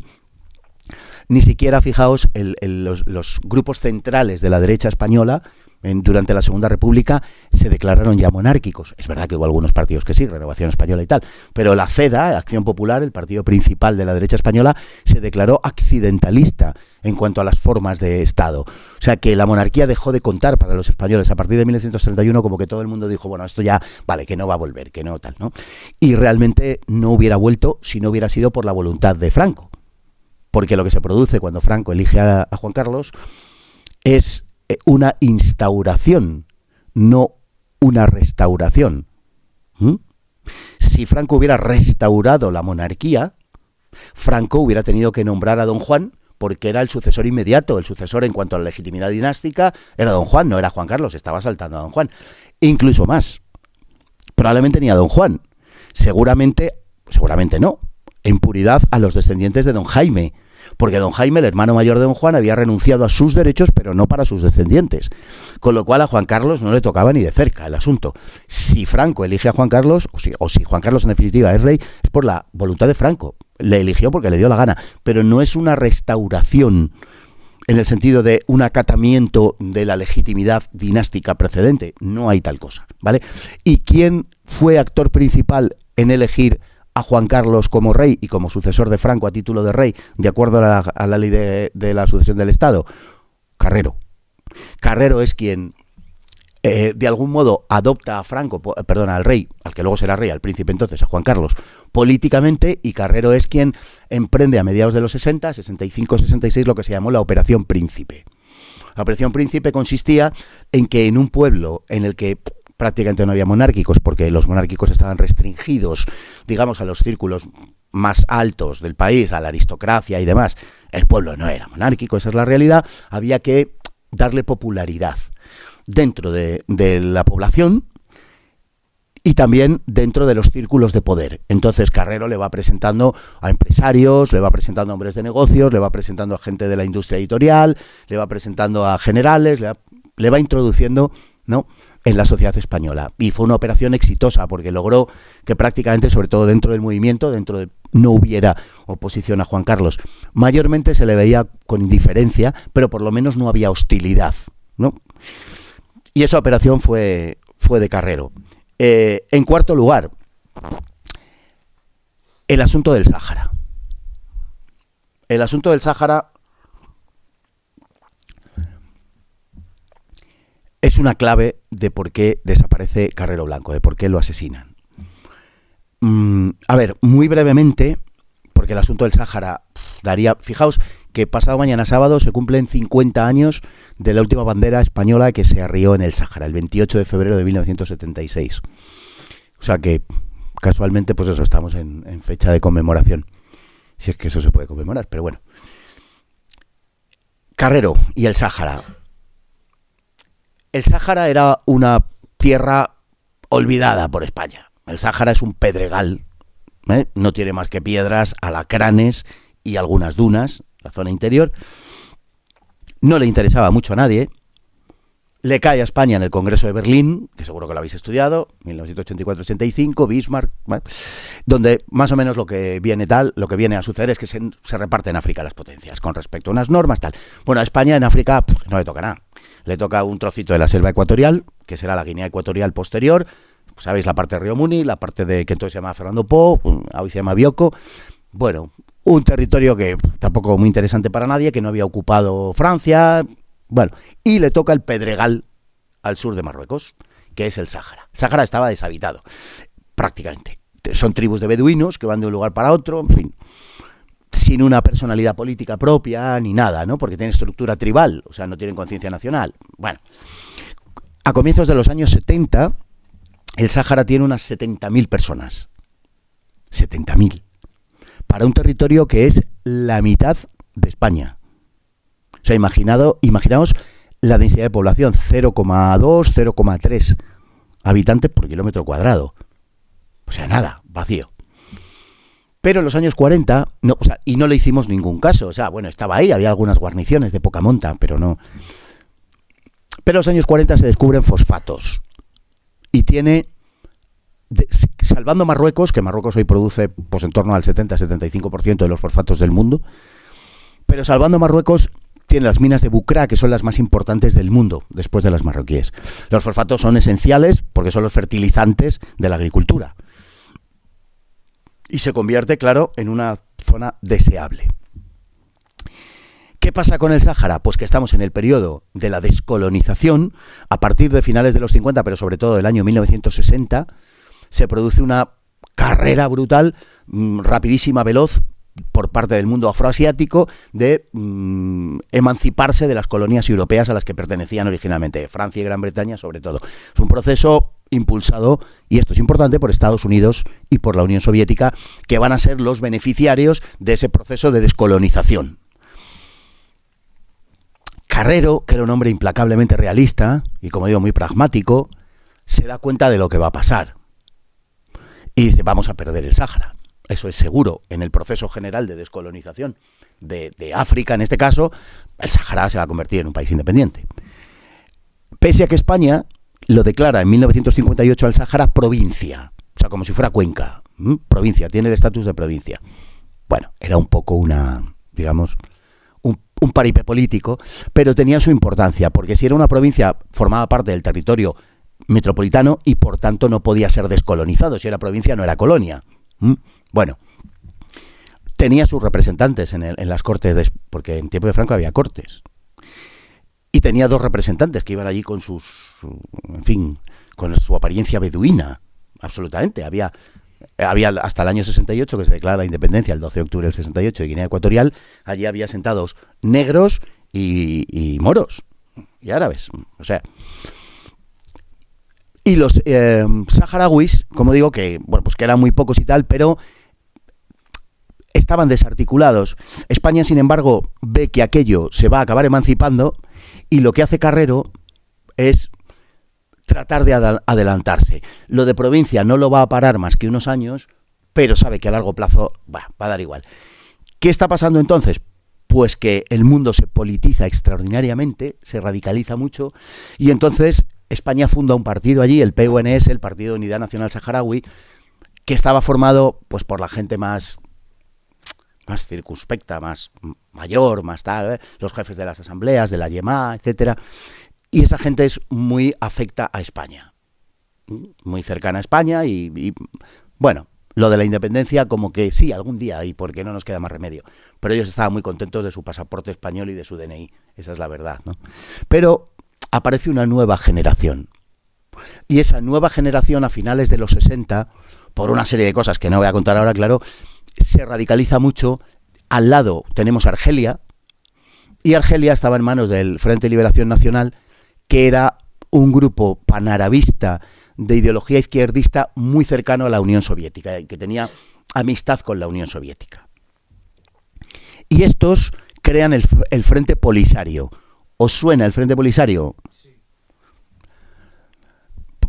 ni siquiera, fijaos, los grupos centrales de la derecha española durante la Segunda República se declararon ya monárquicos. Es verdad que hubo algunos partidos que sí, Renovación Española y tal, pero la CEDA, la Acción Popular, el partido principal de la derecha española, se declaró accidentalista en cuanto a las formas de Estado. O sea que la monarquía dejó de contar para los españoles a partir de 1931, como que todo el mundo dijo, bueno, esto ya, vale, que no va a volver, que no tal, ¿no? Y realmente no hubiera vuelto si no hubiera sido por la voluntad de Franco. Porque lo que se produce cuando Franco elige a Juan Carlos es una instauración, no una restauración. Si Franco hubiera restaurado la monarquía, Franco hubiera tenido que nombrar a don Juan, porque era el sucesor inmediato, el sucesor en cuanto a la legitimidad dinástica era don Juan, no era Juan Carlos, estaba saltando a don Juan. Incluso más, probablemente ni a don Juan, seguramente no, en puridad a los descendientes de don Jaime, porque don Jaime, el hermano mayor de don Juan, había renunciado a sus derechos, pero no para sus descendientes. Con lo cual a Juan Carlos no le tocaba ni de cerca el asunto. Si Franco elige a Juan Carlos, o si Juan Carlos en definitiva es rey, es por la voluntad de Franco. Le eligió porque le dio la gana, pero no es una restauración en el sentido de un acatamiento de la legitimidad dinástica precedente. No hay tal cosa, ¿vale? ¿Y quién fue actor principal en elegir a Juan Carlos como rey y como sucesor de Franco a título de rey, de acuerdo a la ley de la sucesión del Estado? Carrero. Carrero es quien, de algún modo, adopta a Franco, al rey, al que luego será rey, al príncipe entonces, a Juan Carlos, políticamente, y Carrero es quien emprende a mediados de los 60, 65, 66, lo que se llamó la Operación Príncipe. La Operación Príncipe consistía en que en un pueblo en el que prácticamente no había monárquicos, porque los monárquicos estaban restringidos, digamos, a los círculos más altos del país, a la aristocracia y demás. El pueblo no era monárquico, esa es la realidad. Había que darle popularidad dentro de la población y también dentro de los círculos de poder. Entonces Carrero le va presentando a empresarios, le va presentando a hombres de negocios, le va presentando a gente de la industria editorial, le va presentando a generales, le va introduciendo, ¿no?, en la sociedad española. Y fue una operación exitosa porque logró que prácticamente, sobre todo dentro del movimiento, no hubiera oposición a Juan Carlos. Mayormente se le veía con indiferencia, pero por lo menos no había hostilidad, ¿no? Y esa operación fue de Carrero. En cuarto lugar, el asunto del Sáhara. El asunto del Sáhara es una clave de por qué desaparece Carrero Blanco, de por qué lo asesinan. A ver, muy brevemente, porque el asunto del Sáhara daría... Fijaos que pasado mañana sábado se cumplen 50 años de la última bandera española que se arrió en el Sáhara, el 28 de febrero de 1976. O sea que, casualmente, pues eso, estamos en fecha de conmemoración. Si es que eso se puede conmemorar, pero bueno. Carrero y el Sáhara. El Sáhara era una tierra olvidada por España. El Sáhara es un pedregal, ¿eh? No tiene más que piedras, alacranes y algunas dunas, la zona interior. No le interesaba mucho a nadie. Le cae a España en el Congreso de Berlín, que seguro que lo habéis estudiado, 1984-85, Bismarck, ¿vale?, donde más o menos lo que viene a suceder es que se reparten en África las potencias con respecto a unas normas, tal. Bueno, a España en África no le toca nada. Le toca un trocito de la selva ecuatorial, que será la Guinea Ecuatorial posterior. Pues sabéis, la parte de Río Muni, la parte de que entonces se llama Fernando Po, hoy se llama Bioko. Bueno, un territorio que tampoco muy interesante para nadie, que no había ocupado Francia. Bueno, y le toca el Pedregal al sur de Marruecos, que es el Sáhara. El Sáhara estaba deshabitado, prácticamente. Son tribus de beduinos que van de un lugar para otro, en fin, sin una personalidad política propia ni nada, ¿no? Porque tienen estructura tribal, o sea, no tienen conciencia nacional. Bueno, a comienzos de los años 70, el Sáhara tiene unas 70.000 personas. 70.000. Para un territorio que es la mitad de España. O sea, imaginaos la densidad de población, 0,2, 0,3 habitantes por kilómetro cuadrado. O sea, nada, vacío. Pero en los años 40, no, o sea, y no le hicimos ningún caso. O sea, bueno, estaba ahí, había algunas guarniciones de poca monta, pero no. Pero en los años 40 se descubren fosfatos. Y tiene, salvando Marruecos, que Marruecos hoy produce pues en torno al 70-75% de los fosfatos del mundo, pero salvando Marruecos, tiene las minas de Bucra, que son las más importantes del mundo, después de las marroquíes. Los fosfatos son esenciales porque son los fertilizantes de la agricultura. Y se convierte, claro, en una zona deseable. ¿Qué pasa con el Sáhara? Pues que estamos en el periodo de la descolonización. A partir de finales de los 50, pero sobre todo del año 1960, se produce una carrera brutal, rapidísima, veloz, por parte del mundo afroasiático, de emanciparse de las colonias europeas a las que pertenecían originalmente, Francia y Gran Bretaña sobre todo. Es un proceso impulsado, y esto es importante, por Estados Unidos y por la Unión Soviética, que van a ser los beneficiarios de ese proceso de descolonización. Carrero, que era un hombre implacablemente realista y, como digo, muy pragmático, se da cuenta de lo que va a pasar y dice: vamos a perder el Sáhara. eso es seguro, en el proceso general de descolonización de África, en este caso, el Sáhara se va a convertir en un país independiente. Pese a que España lo declara en 1958 al Sáhara provincia, o sea, como si fuera Cuenca, provincia, tiene el estatus de provincia. Bueno, era un poco digamos, un paripé político, pero tenía su importancia, porque si era una provincia, formaba parte del territorio metropolitano y por tanto no podía ser descolonizado. Si era provincia, no era colonia. Bueno, tenía sus representantes en las cortes, porque en tiempo de Franco había cortes. Y tenía 2 representantes que iban allí con con su apariencia beduina, absolutamente. Había hasta el año 68, que se declara la independencia, el 12 de octubre del 68, de Guinea Ecuatorial, allí había sentados negros y moros, y árabes, o sea. Y los saharauis, como digo, que eran muy pocos y tal, pero estaban desarticulados. España, sin embargo, ve que aquello se va a acabar emancipando, y lo que hace Carrero es tratar de adelantarse. Lo de provincia no lo va a parar más que unos años, pero sabe que a largo plazo va a dar igual. ¿Qué está pasando entonces? Pues que el mundo se politiza extraordinariamente, se radicaliza mucho, y entonces España funda un partido allí, el PUNS, el Partido de Unidad Nacional Saharaui, que estaba formado pues por la gente más circunspecta, más mayor, más tal, los jefes de las asambleas, de la YEMA, etcétera. Y esa gente es muy afecta a España, muy cercana a España y bueno, lo de la independencia como que sí, algún día, y porque no nos queda más remedio. Pero ellos estaban muy contentos de su pasaporte español y de su DNI, esa es la verdad, ¿no? Pero aparece una nueva generación. Y esa nueva generación, a finales de los 60, por una serie de cosas que no voy a contar ahora, claro, se radicaliza mucho. Al lado tenemos Argelia, y Argelia estaba en manos del Frente de Liberación Nacional, que era un grupo panarabista de ideología izquierdista muy cercano a la Unión Soviética, que tenía amistad con la Unión Soviética. Y estos crean el Frente Polisario. ¿Os suena el Frente Polisario? Sí.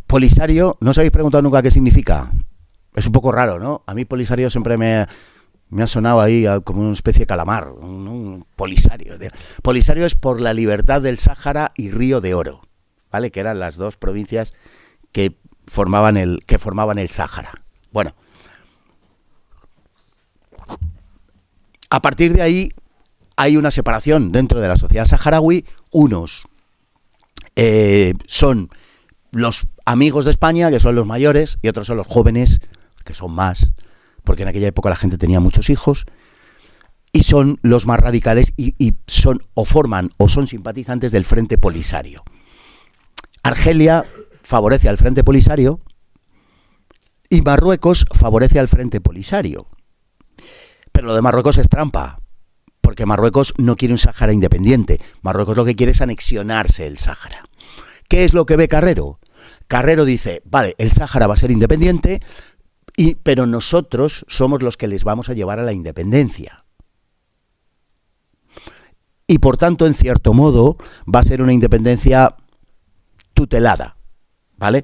Polisario, ¿no os habéis preguntado nunca qué significa? Es un poco raro, ¿no? A mí Polisario siempre me ha sonado ahí como una especie de calamar, un Polisario. Polisario es por la libertad del Sáhara y Río de Oro, ¿vale? Que eran las 2 provincias que formaban el Sáhara. Bueno, a partir de ahí hay una separación dentro de la sociedad saharaui. Unos son los amigos de España, que son los mayores, y otros son los jóvenes, que son más, porque en aquella época la gente tenía muchos hijos, y son los más radicales y son o forman o son simpatizantes del Frente Polisario. Argelia favorece al Frente Polisario y Marruecos favorece al Frente Polisario. Pero lo de Marruecos es trampa, porque Marruecos no quiere un Sáhara independiente. Marruecos lo que quiere es anexionarse el Sáhara. ¿Qué es lo que ve Carrero? Carrero dice, vale, el Sáhara va a ser independiente, pero nosotros somos los que les vamos a llevar a la independencia. Y por tanto, en cierto modo, va a ser una independencia tutelada, ¿vale?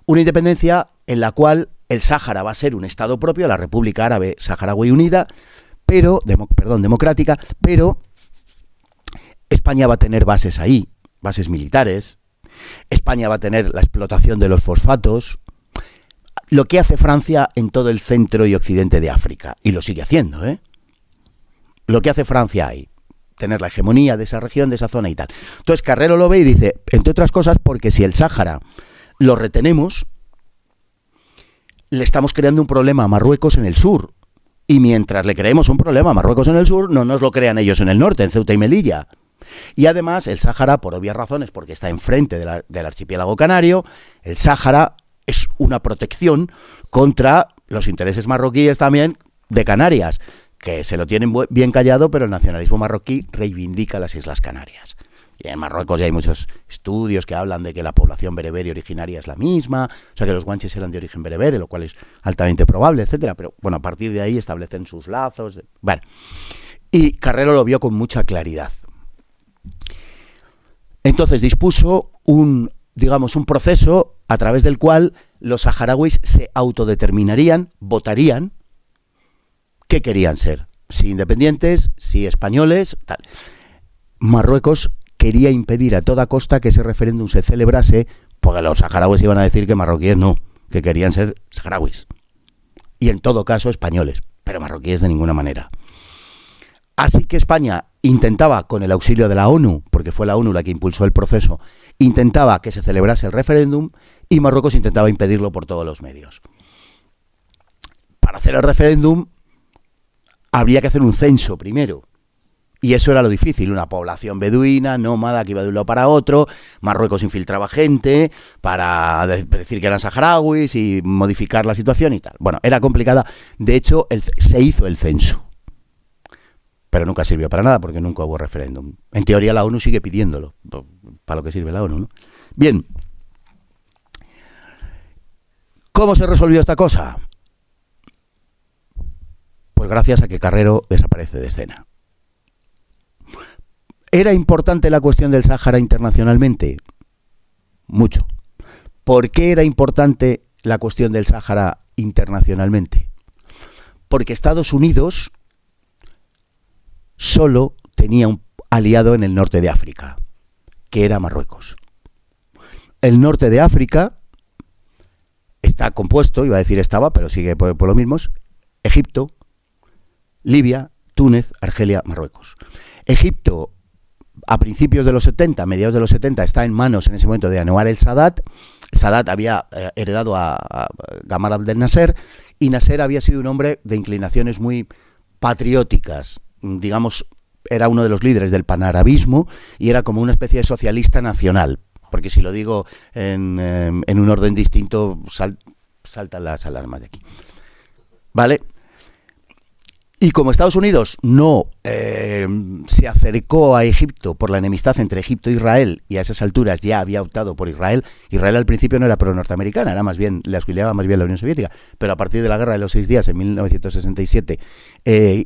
Una independencia en la cual el Sáhara va a ser un Estado propio, la República Árabe Saharaui Unida, democrática, pero España va a tener bases ahí, bases militares. España va a tener la explotación de los fosfatos, lo que hace Francia en todo el centro y occidente de África, y lo sigue haciendo, ¿eh? Lo que hace Francia ahí, tener la hegemonía de esa región, de esa zona y tal. Entonces Carrero lo ve y dice, entre otras cosas, porque si el Sáhara lo retenemos, le estamos creando un problema a Marruecos en el sur, y mientras le creemos un problema a Marruecos en el sur, no nos lo crean ellos en el norte, en Ceuta y Melilla. Y además el Sáhara, por obvias razones, porque está enfrente del archipiélago canario, el Sáhara es una protección contra los intereses marroquíes también de Canarias, que se lo tienen bien callado, pero el nacionalismo marroquí reivindica las Islas Canarias. Y en Marruecos ya hay muchos estudios que hablan de que la población bereber originaria es la misma, o sea que los guanches eran de origen bereber, lo cual es altamente probable, etcétera. Pero bueno, a partir de ahí establecen sus lazos. Bueno, y Carrero lo vio con mucha claridad. Entonces dispuso un proceso a través del cual los saharauis se autodeterminarían, votarían, ¿Qué querían ser? Si independientes, si españoles, tal. Marruecos quería impedir a toda costa que ese referéndum se celebrase, porque los saharauis iban a decir que marroquíes no, que querían ser saharauis. Y en todo caso españoles, pero marroquíes de ninguna manera. Así que España intentaba, con el auxilio de la ONU, porque fue la ONU la que impulsó el proceso, intentaba que se celebrase el referéndum y Marruecos intentaba impedirlo por todos los medios. Para hacer el referéndum habría que hacer un censo primero. Y eso era lo difícil, una población beduina, nómada, que iba de un lado para otro. Marruecos infiltraba gente para decir que eran saharauis y modificar la situación y tal. Bueno, era complicada. De hecho, se hizo el censo. Pero nunca sirvió para nada porque nunca hubo referéndum. En teoría la ONU sigue pidiéndolo. Para lo que sirve la ONU, ¿no? Bien. ¿Cómo se resolvió esta cosa? Pues gracias a que Carrero desaparece de escena. ¿Era importante la cuestión del Sáhara internacionalmente? Mucho. ¿Por qué era importante la cuestión del Sáhara internacionalmente? Porque Estados Unidos solo tenía un aliado en el norte de África, que era Marruecos. El norte de África está compuesto, iba a decir estaba, pero sigue por lo mismo, Egipto, Libia, Túnez, Argelia, Marruecos. Egipto, a principios de los 70, mediados de los 70, está en manos en ese momento de Anwar el-Sadat. Sadat había heredado a Gamal Abdel Nasser, y Nasser había sido un hombre de inclinaciones muy patrióticas. Digamos, era uno de los líderes del panarabismo y era como una especie de socialista nacional. Porque si lo digo en un orden distinto, saltan las alarmas de aquí. ¿Vale? Y como Estados Unidos no se acercó a Egipto por la enemistad entre Egipto e Israel, y a esas alturas ya había optado por Israel, Israel al principio no era pro-norteamericana, era más bien, le auxiliaba más bien la Unión Soviética, pero a partir de la Guerra de los 6 días, en 1967,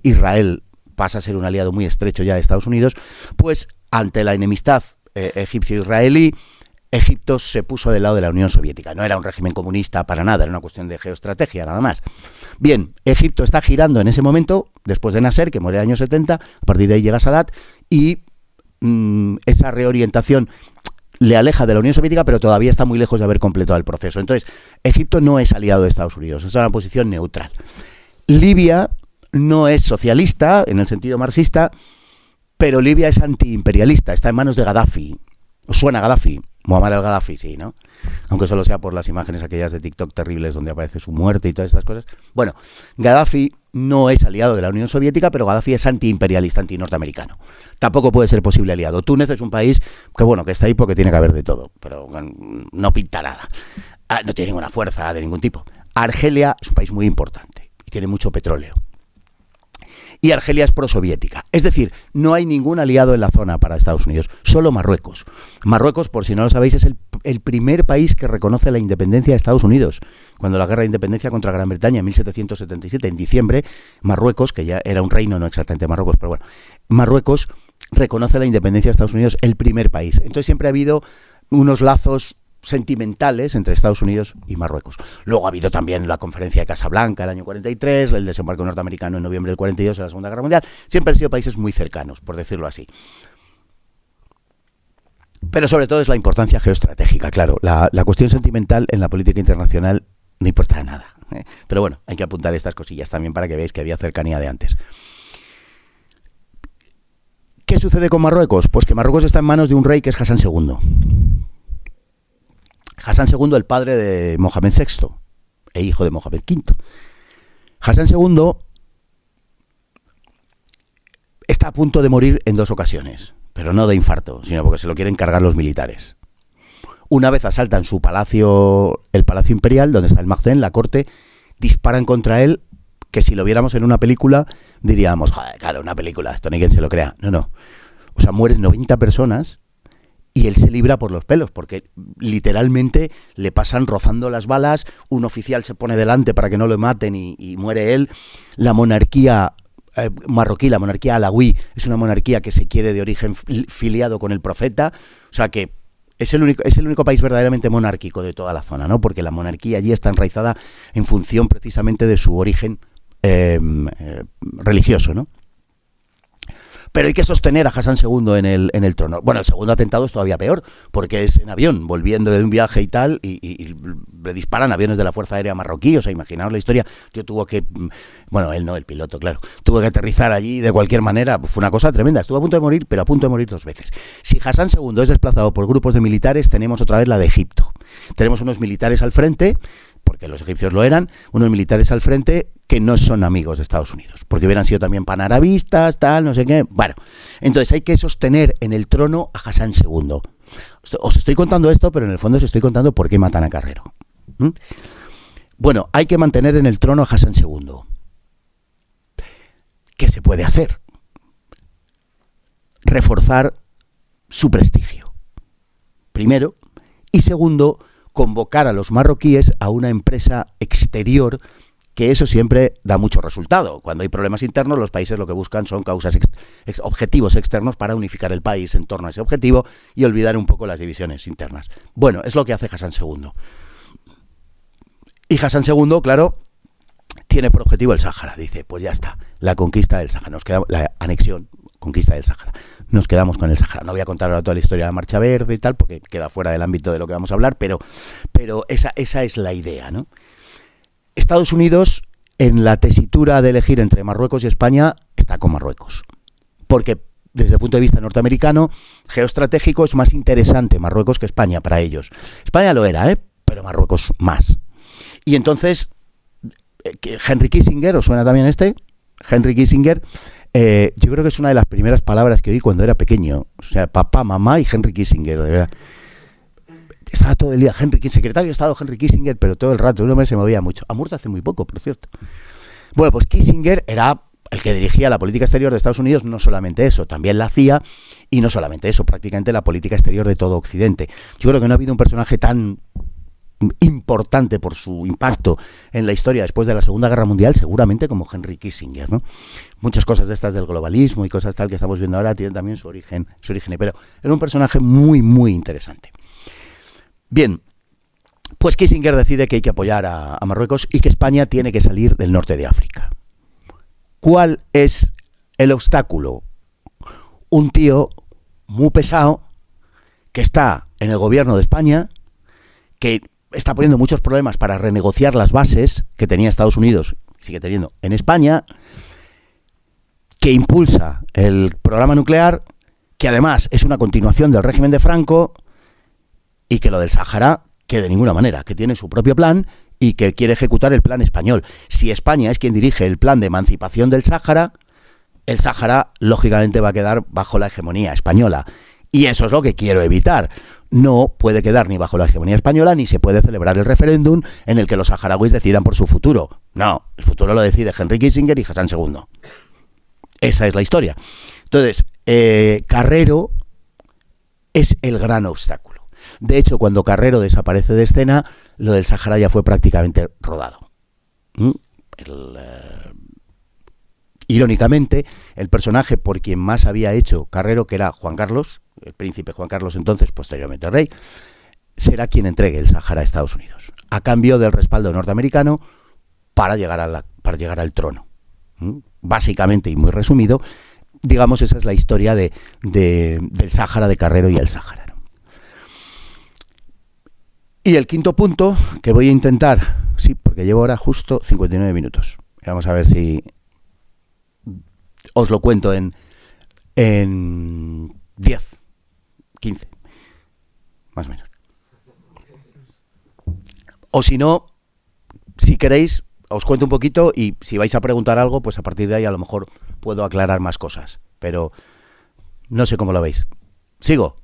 Israel pasa a ser un aliado muy estrecho ya de Estados Unidos. Pues ante la enemistad egipcio-israelí, Egipto se puso del lado de la Unión Soviética. No era un régimen comunista para nada, era una cuestión de geoestrategia, nada más. Bien, Egipto está girando en ese momento, después de Nasser, que muere en el año 70, a partir de ahí llega Sadat, y esa reorientación le aleja de la Unión Soviética, pero todavía está muy lejos de haber completado el proceso. Entonces, Egipto no es aliado de Estados Unidos, es una posición neutral. Libia no es socialista, en el sentido marxista, pero Libia es antiimperialista, está en manos de Gaddafi. ¿Os suena Gaddafi? Muammar al-Gaddafi, sí, ¿no? Aunque solo sea por las imágenes aquellas de TikTok terribles donde aparece su muerte y todas estas cosas. Bueno, Gaddafi no es aliado de la Unión Soviética, pero Gaddafi es antiimperialista, antinorteamericano. Tampoco puede ser posible aliado. Túnez es un país que, bueno, que está ahí porque tiene que haber de todo, pero no pinta nada. No tiene ninguna fuerza de ningún tipo. Argelia es un país muy importante y tiene mucho petróleo. Y Argelia es prosoviética. Es decir, no hay ningún aliado en la zona para Estados Unidos, solo Marruecos. Marruecos, por si no lo sabéis, es el primer país que reconoce la independencia de Estados Unidos. Cuando la guerra de independencia contra Gran Bretaña en 1777, en diciembre, Marruecos, que ya era un reino, no exactamente Marruecos, pero bueno, Marruecos reconoce la independencia de Estados Unidos, el primer país. Entonces siempre ha habido unos lazos sentimentales entre Estados Unidos y Marruecos. Luego ha habido también la conferencia de Casablanca el año 43, el desembarco norteamericano en noviembre del 42 en la Segunda Guerra Mundial. Siempre han sido países muy cercanos, por decirlo así. Pero sobre todo es la importancia geoestratégica, claro. La cuestión sentimental en la política internacional no importa nada, ¿eh? Pero bueno, hay que apuntar estas cosillas también para que veáis que había cercanía de antes. ¿Qué sucede con Marruecos? Pues que Marruecos está en manos de un rey que es Hassan II. Hassan II, el padre de Mohamed VI e hijo de Mohamed V. Hassan II está a punto de morir en 2 ocasiones, pero no de infarto, sino porque se lo quieren cargar los militares. Una vez asaltan su palacio, el Palacio Imperial, donde está el Makhzen, la corte, disparan contra él, que si lo viéramos en una película diríamos, joder, claro, una película, esto ni quien se lo crea. No. O sea, mueren 90 personas. Y él se libra por los pelos, porque literalmente le pasan rozando las balas, un oficial se pone delante para que no lo maten y muere él. La monarquía marroquí, la monarquía alawí, es una monarquía que se quiere de origen filiado con el profeta, o sea que es el único país verdaderamente monárquico de toda la zona, ¿no? Porque la monarquía allí está enraizada en función precisamente de su origen religioso, ¿no? Pero hay que sostener a Hassan II en el trono. Bueno, el segundo atentado es todavía peor, porque es en avión, volviendo de un viaje y tal, y le disparan aviones de la Fuerza Aérea Marroquí. O sea, imaginaos la historia. Tío, tuvo que... Bueno, él no, el piloto, claro. Tuvo que aterrizar allí de cualquier manera. Fue una cosa tremenda. Estuvo a punto de morir, pero a punto de morir 2 veces. Si Hassan II es desplazado por grupos de militares, tenemos otra vez la de Egipto. Tenemos unos militares al frente, porque los egipcios lo eran, unos militares al frente que no son amigos de Estados Unidos, porque hubieran sido también panarabistas, tal, no sé qué. Bueno, entonces hay que sostener en el trono a Hassan II. Os estoy contando esto, pero en el fondo os estoy contando por qué matan a Carrero. Bueno, hay que mantener en el trono a Hassan II. ¿Qué se puede hacer? Reforzar su prestigio. Primero. Y segundo, convocar a los marroquíes a una empresa exterior, que eso siempre da mucho resultado. Cuando hay problemas internos, los países lo que buscan son causas objetivos externos para unificar el país en torno a ese objetivo y olvidar un poco las divisiones internas. Bueno, es lo que hace Hassan II. Y Hassan II, claro, tiene por objetivo el Sáhara. Dice, pues ya está, la conquista del Sáhara, nos queda la anexión, conquista del Sáhara. Nos quedamos con el Sáhara. No voy a contar ahora toda la historia de la Marcha Verde y tal, porque queda fuera del ámbito de lo que vamos a hablar, pero esa es la idea, ¿no? Estados Unidos, en la tesitura de elegir entre Marruecos y España, está con Marruecos. Porque, desde el punto de vista norteamericano, geoestratégico, es más interesante Marruecos que España para ellos. España lo era, pero Marruecos más. Y entonces, Henry Kissinger, ¿os suena también este? Henry Kissinger, yo creo que es una de las primeras palabras que oí cuando era pequeño. O sea, papá, mamá y Henry Kissinger, de verdad. Estaba todo el día secretario de Estado Henry Kissinger, pero todo el rato, un hombre se movía mucho. Ha muerto hace muy poco, por cierto. Bueno, pues Kissinger era el que dirigía la política exterior de Estados Unidos, no solamente eso, también la CIA, y no solamente eso, prácticamente la política exterior de todo Occidente. Yo creo que no ha habido un personaje tan importante por su impacto en la historia después de la Segunda Guerra Mundial, seguramente como Henry Kissinger, ¿no? Muchas cosas de estas del globalismo y cosas tal que estamos viendo ahora tienen también su origen, pero era un personaje muy, muy interesante. Bien, pues Kissinger decide que hay que apoyar a Marruecos y que España tiene que salir del norte de África. ¿Cuál es el obstáculo? Un tío muy pesado que está en el gobierno de España, que está poniendo muchos problemas para renegociar las bases que tenía Estados Unidos, sigue teniendo en España, que impulsa el programa nuclear, que además es una continuación del régimen de Franco, y que lo del Sáhara, que de ninguna manera, que tiene su propio plan y que quiere ejecutar el plan español. Si España es quien dirige el plan de emancipación del Sáhara, el Sáhara lógicamente va a quedar bajo la hegemonía española. Y eso es lo que quiero evitar. No puede quedar ni bajo la hegemonía española, ni se puede celebrar el referéndum en el que los saharauis decidan por su futuro. No, el futuro lo decide Henry Kissinger y Hassan II. Esa es la historia. Entonces, Carrero es el gran obstáculo. De hecho, cuando Carrero desaparece de escena, lo del Sáhara ya fue prácticamente rodado. Irónicamente, el personaje por quien más había hecho Carrero, que era Juan Carlos, el príncipe Juan Carlos entonces, posteriormente rey, será quien entregue el Sáhara a Estados Unidos, a cambio del respaldo norteamericano para llegar al trono. Básicamente, y muy resumido, digamos, esa es la historia del Sáhara, de Carrero y el Sáhara. Y el quinto punto, que voy a intentar, sí, porque llevo ahora justo 59 minutos. Vamos a ver si os lo cuento en 10, 15, más o menos. O si no, si queréis, os cuento un poquito y si vais a preguntar algo, pues a partir de ahí a lo mejor puedo aclarar más cosas. Pero no sé cómo lo veis. ¿Sigo?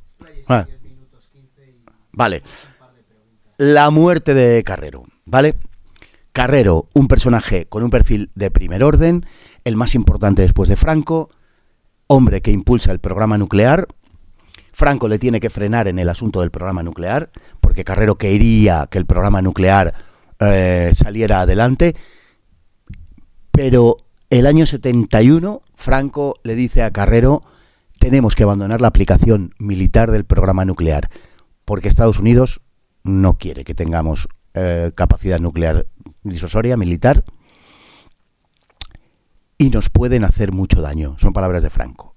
Vale. La muerte de Carrero, ¿vale? Carrero, un personaje con un perfil de primer orden, el más importante después de Franco, hombre que impulsa el programa nuclear. Franco le tiene que frenar en el asunto del programa nuclear, porque Carrero quería que el programa nuclear saliera adelante, pero el año 71 Franco le dice a Carrero: tenemos que abandonar la aplicación militar del programa nuclear, porque Estados Unidos no quiere que tengamos capacidad nuclear disuasoria, militar. y nos pueden hacer mucho daño. Son palabras de Franco.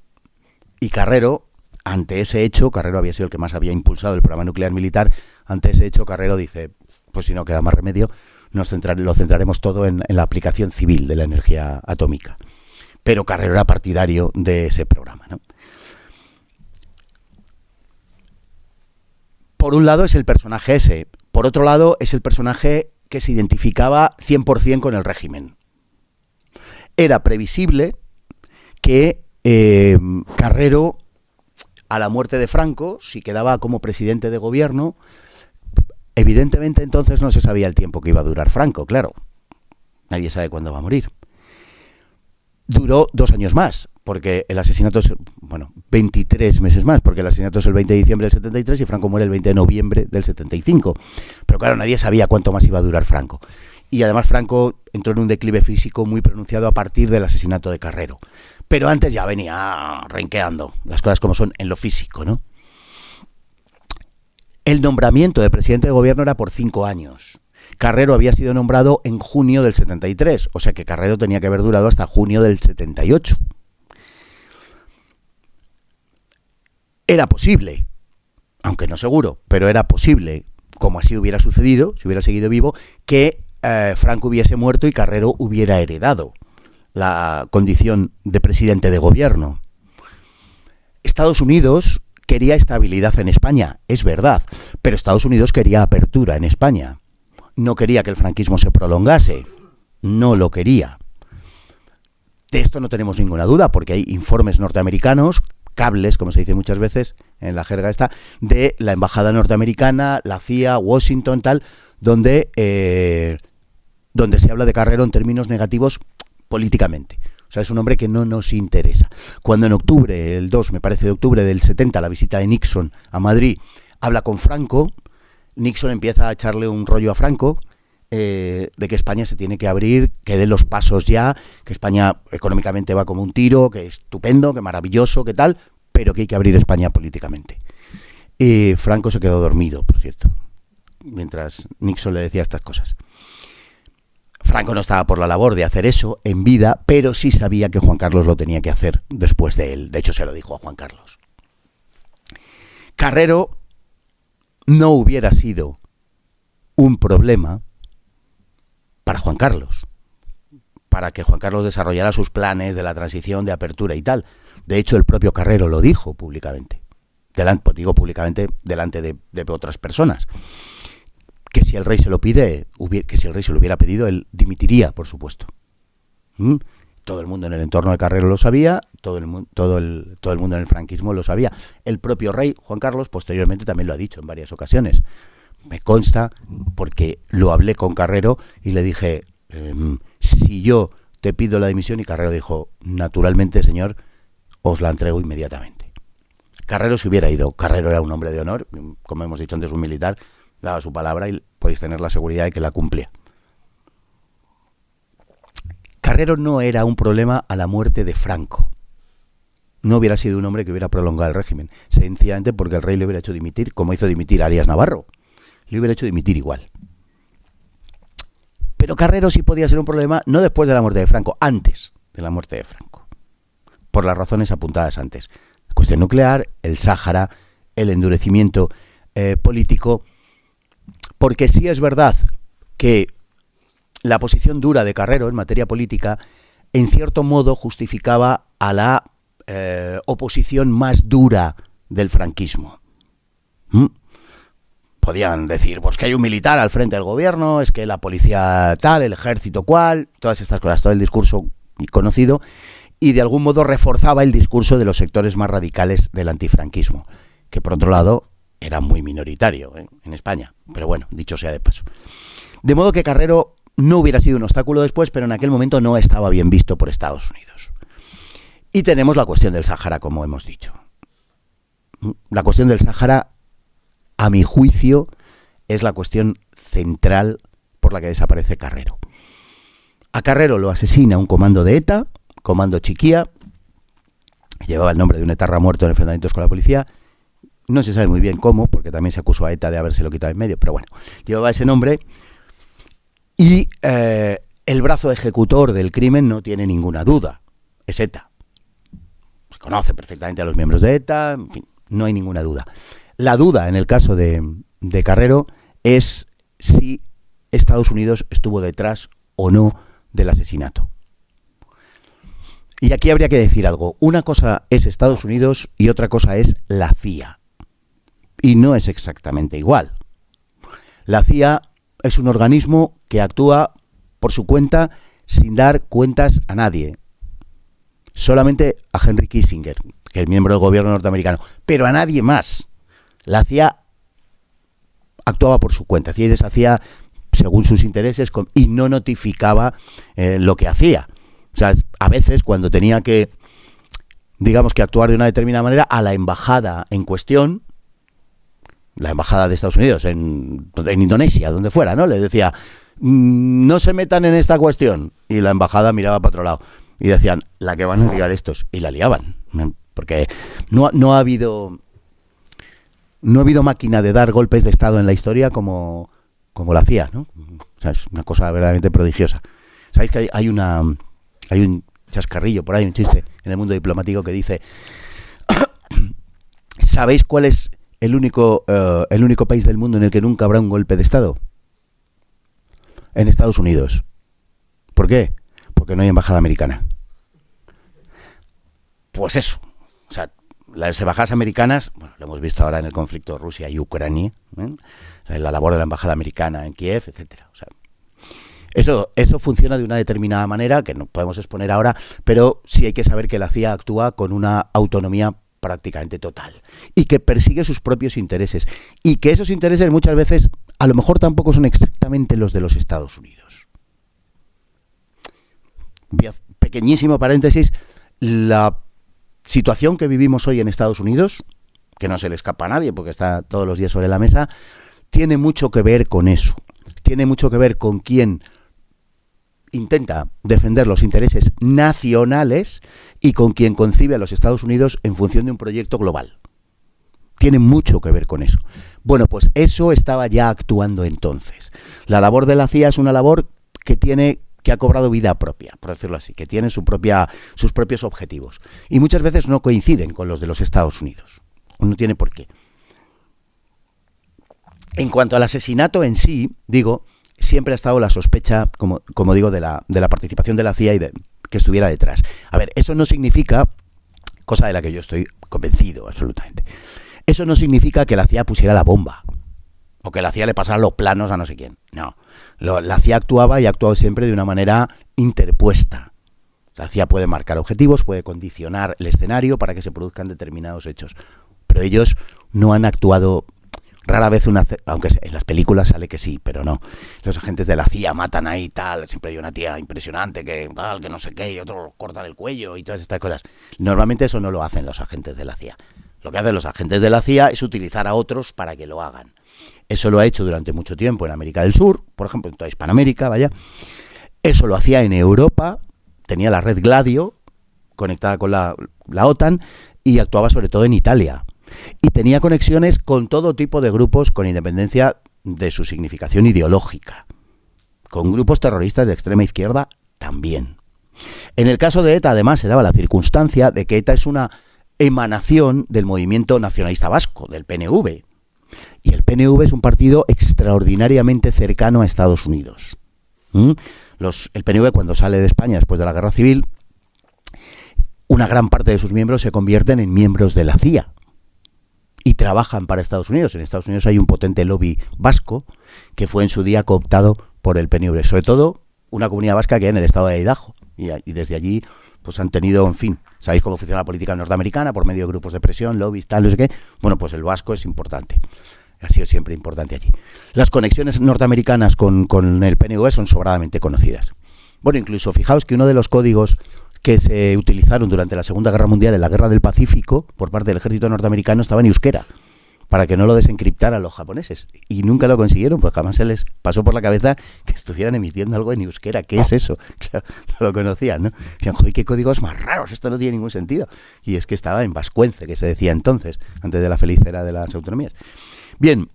Y Carrero, ante ese hecho, Carrero había sido el que más había impulsado el programa nuclear militar, ante ese hecho Carrero dice, pues si no queda más remedio, lo centraremos todo en la aplicación civil de la energía atómica. Pero Carrero era partidario de ese programa, ¿no? Por un lado es el personaje ese, por otro lado es el personaje que se identificaba 100% con el régimen. Era previsible que Carrero, a la muerte de Franco, si quedaba como presidente de gobierno, evidentemente entonces no se sabía el tiempo que iba a durar Franco, claro. Nadie sabe cuándo va a morir. Duró 2 años más, porque el asesinato es, 23 meses más, porque el asesinato es el 20 de diciembre del 73 y Franco muere el 20 de noviembre del 75. Pero claro, nadie sabía cuánto más iba a durar Franco. Y además Franco entró en un declive físico muy pronunciado a partir del asesinato de Carrero. Pero antes ya venía renqueando, las cosas como son en lo físico, ¿no? El nombramiento de presidente de gobierno era por 5 años. Carrero había sido nombrado en junio del 73, o sea que Carrero tenía que haber durado hasta junio del 78. Era posible, aunque no seguro, pero era posible, como así hubiera sucedido, si hubiera seguido vivo, que Franco hubiese muerto y Carrero hubiera heredado la condición de presidente de gobierno. Estados Unidos quería estabilidad en España, es verdad, pero Estados Unidos quería apertura en España. No quería que el franquismo se prolongase, no lo quería. De esto no tenemos ninguna duda, porque hay informes norteamericanos, cables, como se dice muchas veces en la jerga esta, de la embajada norteamericana, la CIA, Washington, tal, donde se habla de Carrero en términos negativos políticamente. O sea, es un hombre que no nos interesa. Cuando en octubre, el 2, me parece, de octubre del 70, la visita de Nixon a Madrid, habla con Franco, Nixon empieza a echarle un rollo a Franco de que España se tiene que abrir, que dé los pasos ya, que España económicamente va como un tiro, que es estupendo, que maravilloso, que tal, pero que hay que abrir España políticamente. Franco se quedó dormido, por cierto, mientras Nixon le decía estas cosas. Franco no estaba por la labor de hacer eso en vida, pero sí sabía que Juan Carlos lo tenía que hacer después de él. De hecho, se lo dijo a Juan Carlos. Carrero no hubiera sido un problema para Juan Carlos, para que Juan Carlos desarrollara sus planes de la transición, de apertura y tal. De hecho, el propio Carrero lo dijo públicamente. Delante de otras personas. Que si el rey se lo pide, que si el rey se lo hubiera pedido, él dimitiría, por supuesto. Todo el mundo en el entorno de Carrero lo sabía, todo el mundo en el franquismo lo sabía. El propio rey, Juan Carlos, posteriormente también lo ha dicho en varias ocasiones. Me consta porque lo hablé con Carrero y le dije, si yo te pido la dimisión, y Carrero dijo, naturalmente, señor, os la entrego inmediatamente. Carrero se hubiera ido. Carrero era un hombre de honor, como hemos dicho antes, un militar, daba su palabra y podéis tener la seguridad de que la cumplía. Carrero no era un problema a la muerte de Franco. No hubiera sido un hombre que hubiera prolongado el régimen, sencillamente porque el rey le hubiera hecho dimitir, como hizo dimitir a Arias Navarro. Le hubiera hecho dimitir igual. Pero Carrero sí podía ser un problema, no después de la muerte de Franco, antes de la muerte de Franco. Por las razones apuntadas antes. La cuestión nuclear, el Sáhara, el endurecimiento político. Porque sí es verdad que la posición dura de Carrero en materia política, en cierto modo, justificaba a la oposición más dura del franquismo. Podían decir, pues que hay un militar al frente del gobierno, es que la policía tal, el ejército cual, todas estas cosas, todo el discurso conocido, y de algún modo reforzaba el discurso de los sectores más radicales del antifranquismo, que por otro lado era muy minoritario en España, pero bueno, dicho sea de paso. De modo que Carrero no hubiera sido un obstáculo después, pero en aquel momento no estaba bien visto por Estados Unidos. Y tenemos la cuestión del Sáhara, como hemos dicho. La cuestión del Sáhara, a mi juicio, es la cuestión central por la que desaparece Carrero. A Carrero lo asesina un comando de ETA, Comando Chiquía, llevaba el nombre de un etarra muerto en enfrentamientos con la policía. No se sabe muy bien cómo, porque también se acusó a ETA de habérselo quitado en medio, pero bueno, llevaba ese nombre. Y El brazo ejecutor del crimen no tiene ninguna duda, es ETA. Se conoce perfectamente a los miembros de ETA, en fin, no hay ninguna duda. La duda en el caso de Carrero es si Estados Unidos estuvo detrás o no del asesinato. Y aquí habría que decir algo. Una cosa es Estados Unidos y otra cosa es la CIA. Y no es exactamente igual. La CIA es un organismo que actúa por su cuenta sin dar cuentas a nadie. Solamente a Henry Kissinger, que es miembro del gobierno norteamericano, pero a nadie más. La CIA actuaba por su cuenta, hacía y deshacía según sus intereses y no notificaba lo que hacía. O sea, a veces cuando tenía que, digamos, que actuar de una determinada manera, a la embajada en cuestión, la embajada de Estados Unidos en Indonesia, donde fuera, ¿no? Le decía, no se metan en esta cuestión. Y la embajada miraba para otro lado y decían, la que van a liar estos. Y la liaban. Porque no ha habido máquina de dar golpes de Estado en la historia como la CIA, ¿no? O sea, es una cosa verdaderamente prodigiosa. ¿Sabéis que hay un chascarrillo por ahí, un chiste en el mundo diplomático que dice, ¿sabéis cuál es el único país del mundo en el que nunca habrá un golpe de Estado? En Estados Unidos. ¿Por qué? Porque no hay embajada americana. Pues eso. O sea, las embajadas americanas, bueno, lo hemos visto ahora en el conflicto Rusia y Ucrania, la labor de la embajada americana en Kiev, etcétera. O sea, eso funciona de una determinada manera que no podemos exponer ahora, pero sí hay que saber que la CIA actúa con una autonomía prácticamente total y que persigue sus propios intereses y que esos intereses muchas veces a lo mejor tampoco son exactamente los de los Estados Unidos. Pequeñísimo paréntesis, la situación que vivimos hoy en Estados Unidos, que no se le escapa a nadie porque está todos los días sobre la mesa, tiene mucho que ver con eso, tiene mucho que ver con quién intenta defender los intereses nacionales y con quien concibe a los Estados Unidos en función de un proyecto global. Tiene mucho que ver con eso. Bueno, pues eso estaba ya actuando entonces. La labor de la CIA es una labor que ha cobrado vida propia, por decirlo así, que tiene sus propios objetivos. Y muchas veces no coinciden con los de los Estados Unidos. No tiene por qué. En cuanto al asesinato en sí, digo, siempre ha estado la sospecha, como digo, de la participación de la CIA y de que estuviera detrás. A ver, eso no significa, cosa de la que yo estoy convencido absolutamente, eso no significa que la CIA pusiera la bomba o que la CIA le pasara los planos a no sé quién. No, la CIA actuaba y ha actuado siempre de una manera interpuesta. La CIA puede marcar objetivos, puede condicionar el escenario para que se produzcan determinados hechos, pero ellos no han actuado. Rara vez aunque en las películas sale que sí, pero no. Los agentes de la CIA matan ahí tal, siempre hay una tía impresionante que no sé qué, y otros cortan el cuello y todas estas cosas. Normalmente eso no lo hacen los agentes de la CIA. Lo que hacen los agentes de la CIA es utilizar a otros para que lo hagan. Eso lo ha hecho durante mucho tiempo en América del Sur, por ejemplo, en toda Hispanoamérica, vaya. Eso lo hacía en Europa, tenía la red Gladio conectada con la OTAN y actuaba sobre todo en Italia. Y tenía conexiones con todo tipo de grupos con independencia de su significación ideológica. Con grupos terroristas de extrema izquierda también. En el caso de ETA, además, se daba la circunstancia de que ETA es una emanación del movimiento nacionalista vasco, del PNV. Y el PNV es un partido extraordinariamente cercano a Estados Unidos. El PNV, cuando sale de España después de la Guerra Civil, una gran parte de sus miembros se convierten en miembros de la CIA. Y trabajan para Estados Unidos. En Estados Unidos hay un potente lobby vasco que fue en su día cooptado por el PNV. Sobre todo una comunidad vasca que hay en el estado de Idaho. Y desde allí pues han tenido, en fin, ¿sabéis cómo funciona la política norteamericana? Por medio de grupos de presión, lobbies, tal, no sé qué. Bueno, pues el vasco es importante. Ha sido siempre importante allí. Las conexiones norteamericanas con el PNV son sobradamente conocidas. Bueno, incluso fijaos que uno de los códigos que se utilizaron durante la Segunda Guerra Mundial en la Guerra del Pacífico por parte del ejército norteamericano estaba en euskera, para que no lo desencriptaran los japoneses. Y nunca lo consiguieron, pues jamás se les pasó por la cabeza que estuvieran emitiendo algo en euskera. ¿Qué es eso? Claro, no lo conocían, ¿no? Decían, joder, qué códigos más raros, esto no tiene ningún sentido. Y es que estaba en vascuence, que se decía entonces, antes de la feliz era de las autonomías. Bien,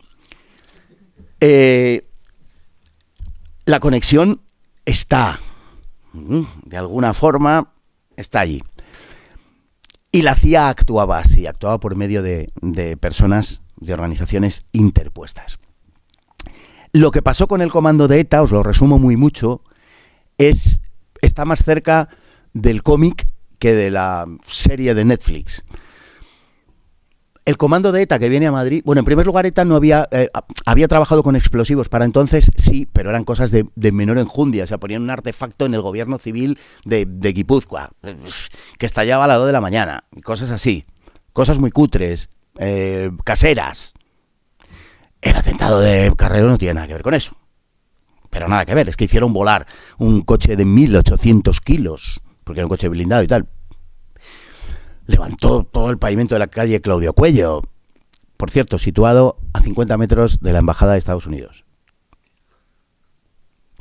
la conexión está. De alguna forma está allí. Y la CIA actuaba así, actuaba por medio de personas, de organizaciones interpuestas. Lo que pasó con el comando de ETA, os lo resumo muy mucho, está más cerca del cómic que de la serie de Netflix. El comando de ETA que viene a Madrid, bueno, en primer lugar ETA no había trabajado con explosivos para entonces, sí, pero eran cosas de menor enjundia, o sea, ponían un artefacto en el gobierno civil de Guipúzcoa, que estallaba a las 2 de la mañana, cosas así, cosas muy cutres, caseras. El atentado de Carrero no tiene nada que ver con eso, pero nada que ver, es que hicieron volar un coche de 1.800 kilos, porque era un coche blindado y tal. Levantó todo el pavimento de la calle Claudio Cuello, por cierto, situado a 50 metros de la Embajada de Estados Unidos.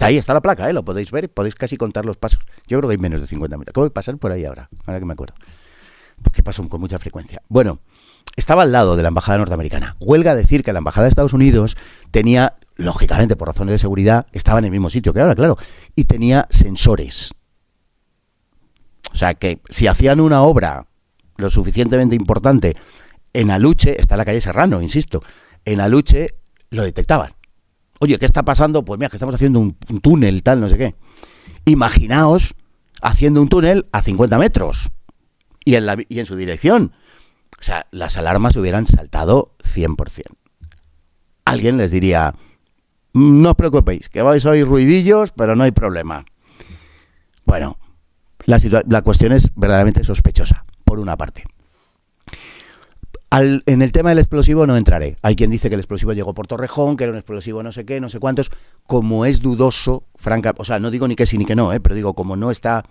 Ahí está la placa, lo podéis ver, podéis casi contar los pasos. Yo creo que hay menos de 50 metros. ¿Cómo voy a pasar por ahí ahora que me acuerdo? Porque paso con mucha frecuencia. Bueno, estaba al lado de la Embajada norteamericana. Huelga decir que la Embajada de Estados Unidos tenía, lógicamente por razones de seguridad, estaba en el mismo sitio que ahora, claro, y tenía sensores. O sea que si hacían una obra lo suficientemente importante en Aluche, está en la calle Serrano, insisto, en Aluche lo detectaban. Oye, ¿qué está pasando? Pues mira, que estamos haciendo un túnel, tal, no sé qué. Imaginaos haciendo un túnel a 50 metros y en su dirección. O sea, las alarmas hubieran saltado 100%. Alguien les diría, no os preocupéis, que vais a oír ruidillos, pero no hay problema. Bueno, la cuestión es verdaderamente sospechosa, por una parte. En el tema del explosivo no entraré. Hay quien dice que el explosivo llegó por Torrejón, que era un explosivo no sé qué, no sé cuántos. Como es dudoso, o sea, no digo ni que sí ni que no, pero digo, como no está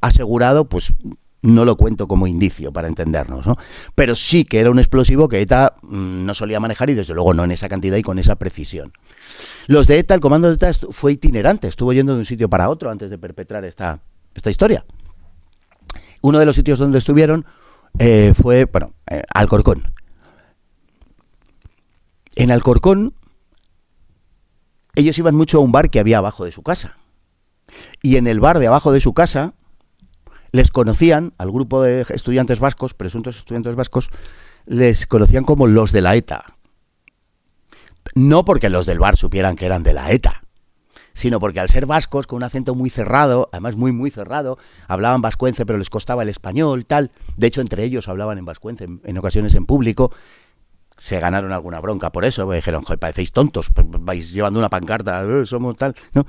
asegurado, pues no lo cuento como indicio para entendernos, ¿no? Pero sí que era un explosivo que ETA no solía manejar y desde luego no en esa cantidad y con esa precisión. Los de ETA, el comando de ETA fue itinerante, estuvo yendo de un sitio para otro antes de perpetrar esta historia. Uno de los sitios donde estuvieron fue, Alcorcón. En Alcorcón, ellos iban mucho a un bar que había abajo de su casa. Y en el bar de abajo de su casa, les conocían, al grupo de estudiantes vascos, presuntos estudiantes vascos, les conocían como los de la ETA. No porque los del bar supieran que eran de la ETA, sino porque al ser vascos, con un acento muy cerrado, además muy muy cerrado, hablaban vascuence pero les costaba el español, tal. De hecho, entre ellos hablaban en vascuence en ocasiones en público. Se ganaron alguna bronca por eso, dijeron, joder, parecéis tontos, vais llevando una pancarta, somos tal, ¿no?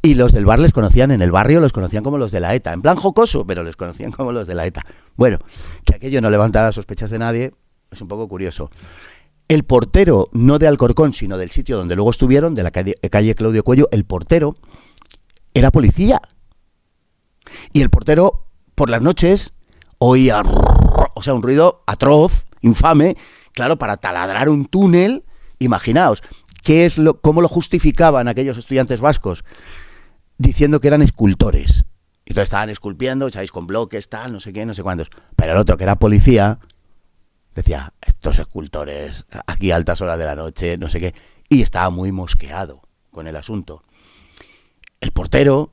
Y los del bar les conocían, en el barrio los conocían como los de la ETA, en plan jocoso, pero les conocían como los de la ETA. Bueno, que aquello no levantara sospechas de nadie, es un poco curioso. El portero, no de Alcorcón, sino del sitio donde luego estuvieron, de la calle Claudio Cuello, el portero era policía. Y el portero, por las noches, oía, un ruido atroz, infame, claro, para taladrar un túnel. Imaginaos, ¿cómo lo justificaban aquellos estudiantes vascos? Diciendo que eran escultores. Y entonces estaban esculpiendo, ¿sabéis? Con bloques, tal, no sé qué, no sé cuántos. Pero el otro, que era policía, decía, estos escultores, aquí a altas horas de la noche, no sé qué, y estaba muy mosqueado con el asunto. El portero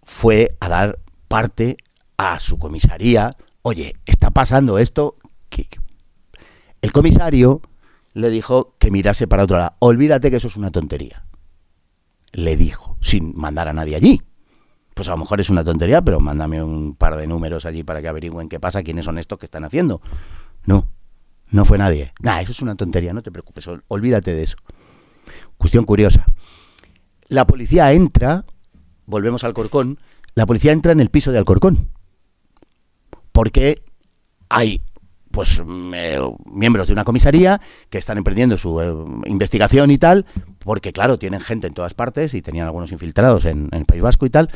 fue a dar parte a su comisaría. Oye, está pasando esto. El comisario le dijo que mirase para otro lado. Olvídate que eso es una tontería. Le dijo, sin mandar a nadie allí. Pues a lo mejor es una tontería, pero mándame un par de números allí para que averigüen qué pasa, quiénes son estos que están haciendo. No fue nadie. Eso es una tontería, no te preocupes, olvídate de eso. Cuestión curiosa. La policía entra, volvemos al Alcorcón, la policía entra en el piso de Alcorcón. Porque hay, miembros de una comisaría que están emprendiendo su investigación y tal, porque claro, tienen gente en todas partes y tenían algunos infiltrados en el País Vasco y tal,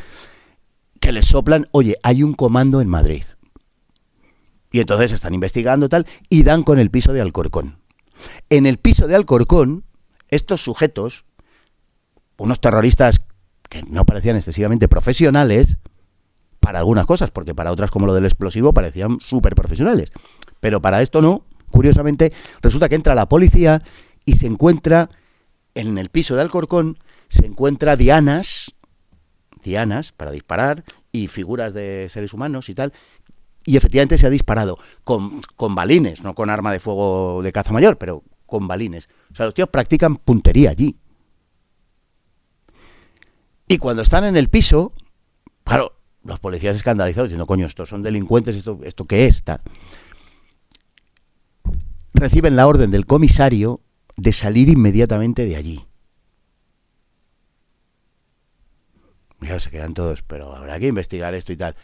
que les soplan, oye, hay un comando en Madrid. Y entonces están investigando tal y dan con el piso de Alcorcón. En el piso de Alcorcón, estos sujetos, unos terroristas que no parecían excesivamente profesionales, para algunas cosas, porque para otras como lo del explosivo parecían súper profesionales, pero para esto no, curiosamente, resulta que entra la policía y se encuentra, en el piso de Alcorcón, se encuentra dianas dianas para disparar y figuras de seres humanos y tal. Y efectivamente se ha disparado con balines, no con arma de fuego de caza mayor, pero con balines. O sea, los tíos practican puntería allí. Y cuando están en el piso, claro, los policías escandalizados diciendo, coño, estos son delincuentes, ¿esto qué es? Tal. Reciben la orden del comisario de salir inmediatamente de allí. Ya se quedan todos, pero habrá que investigar esto y tal.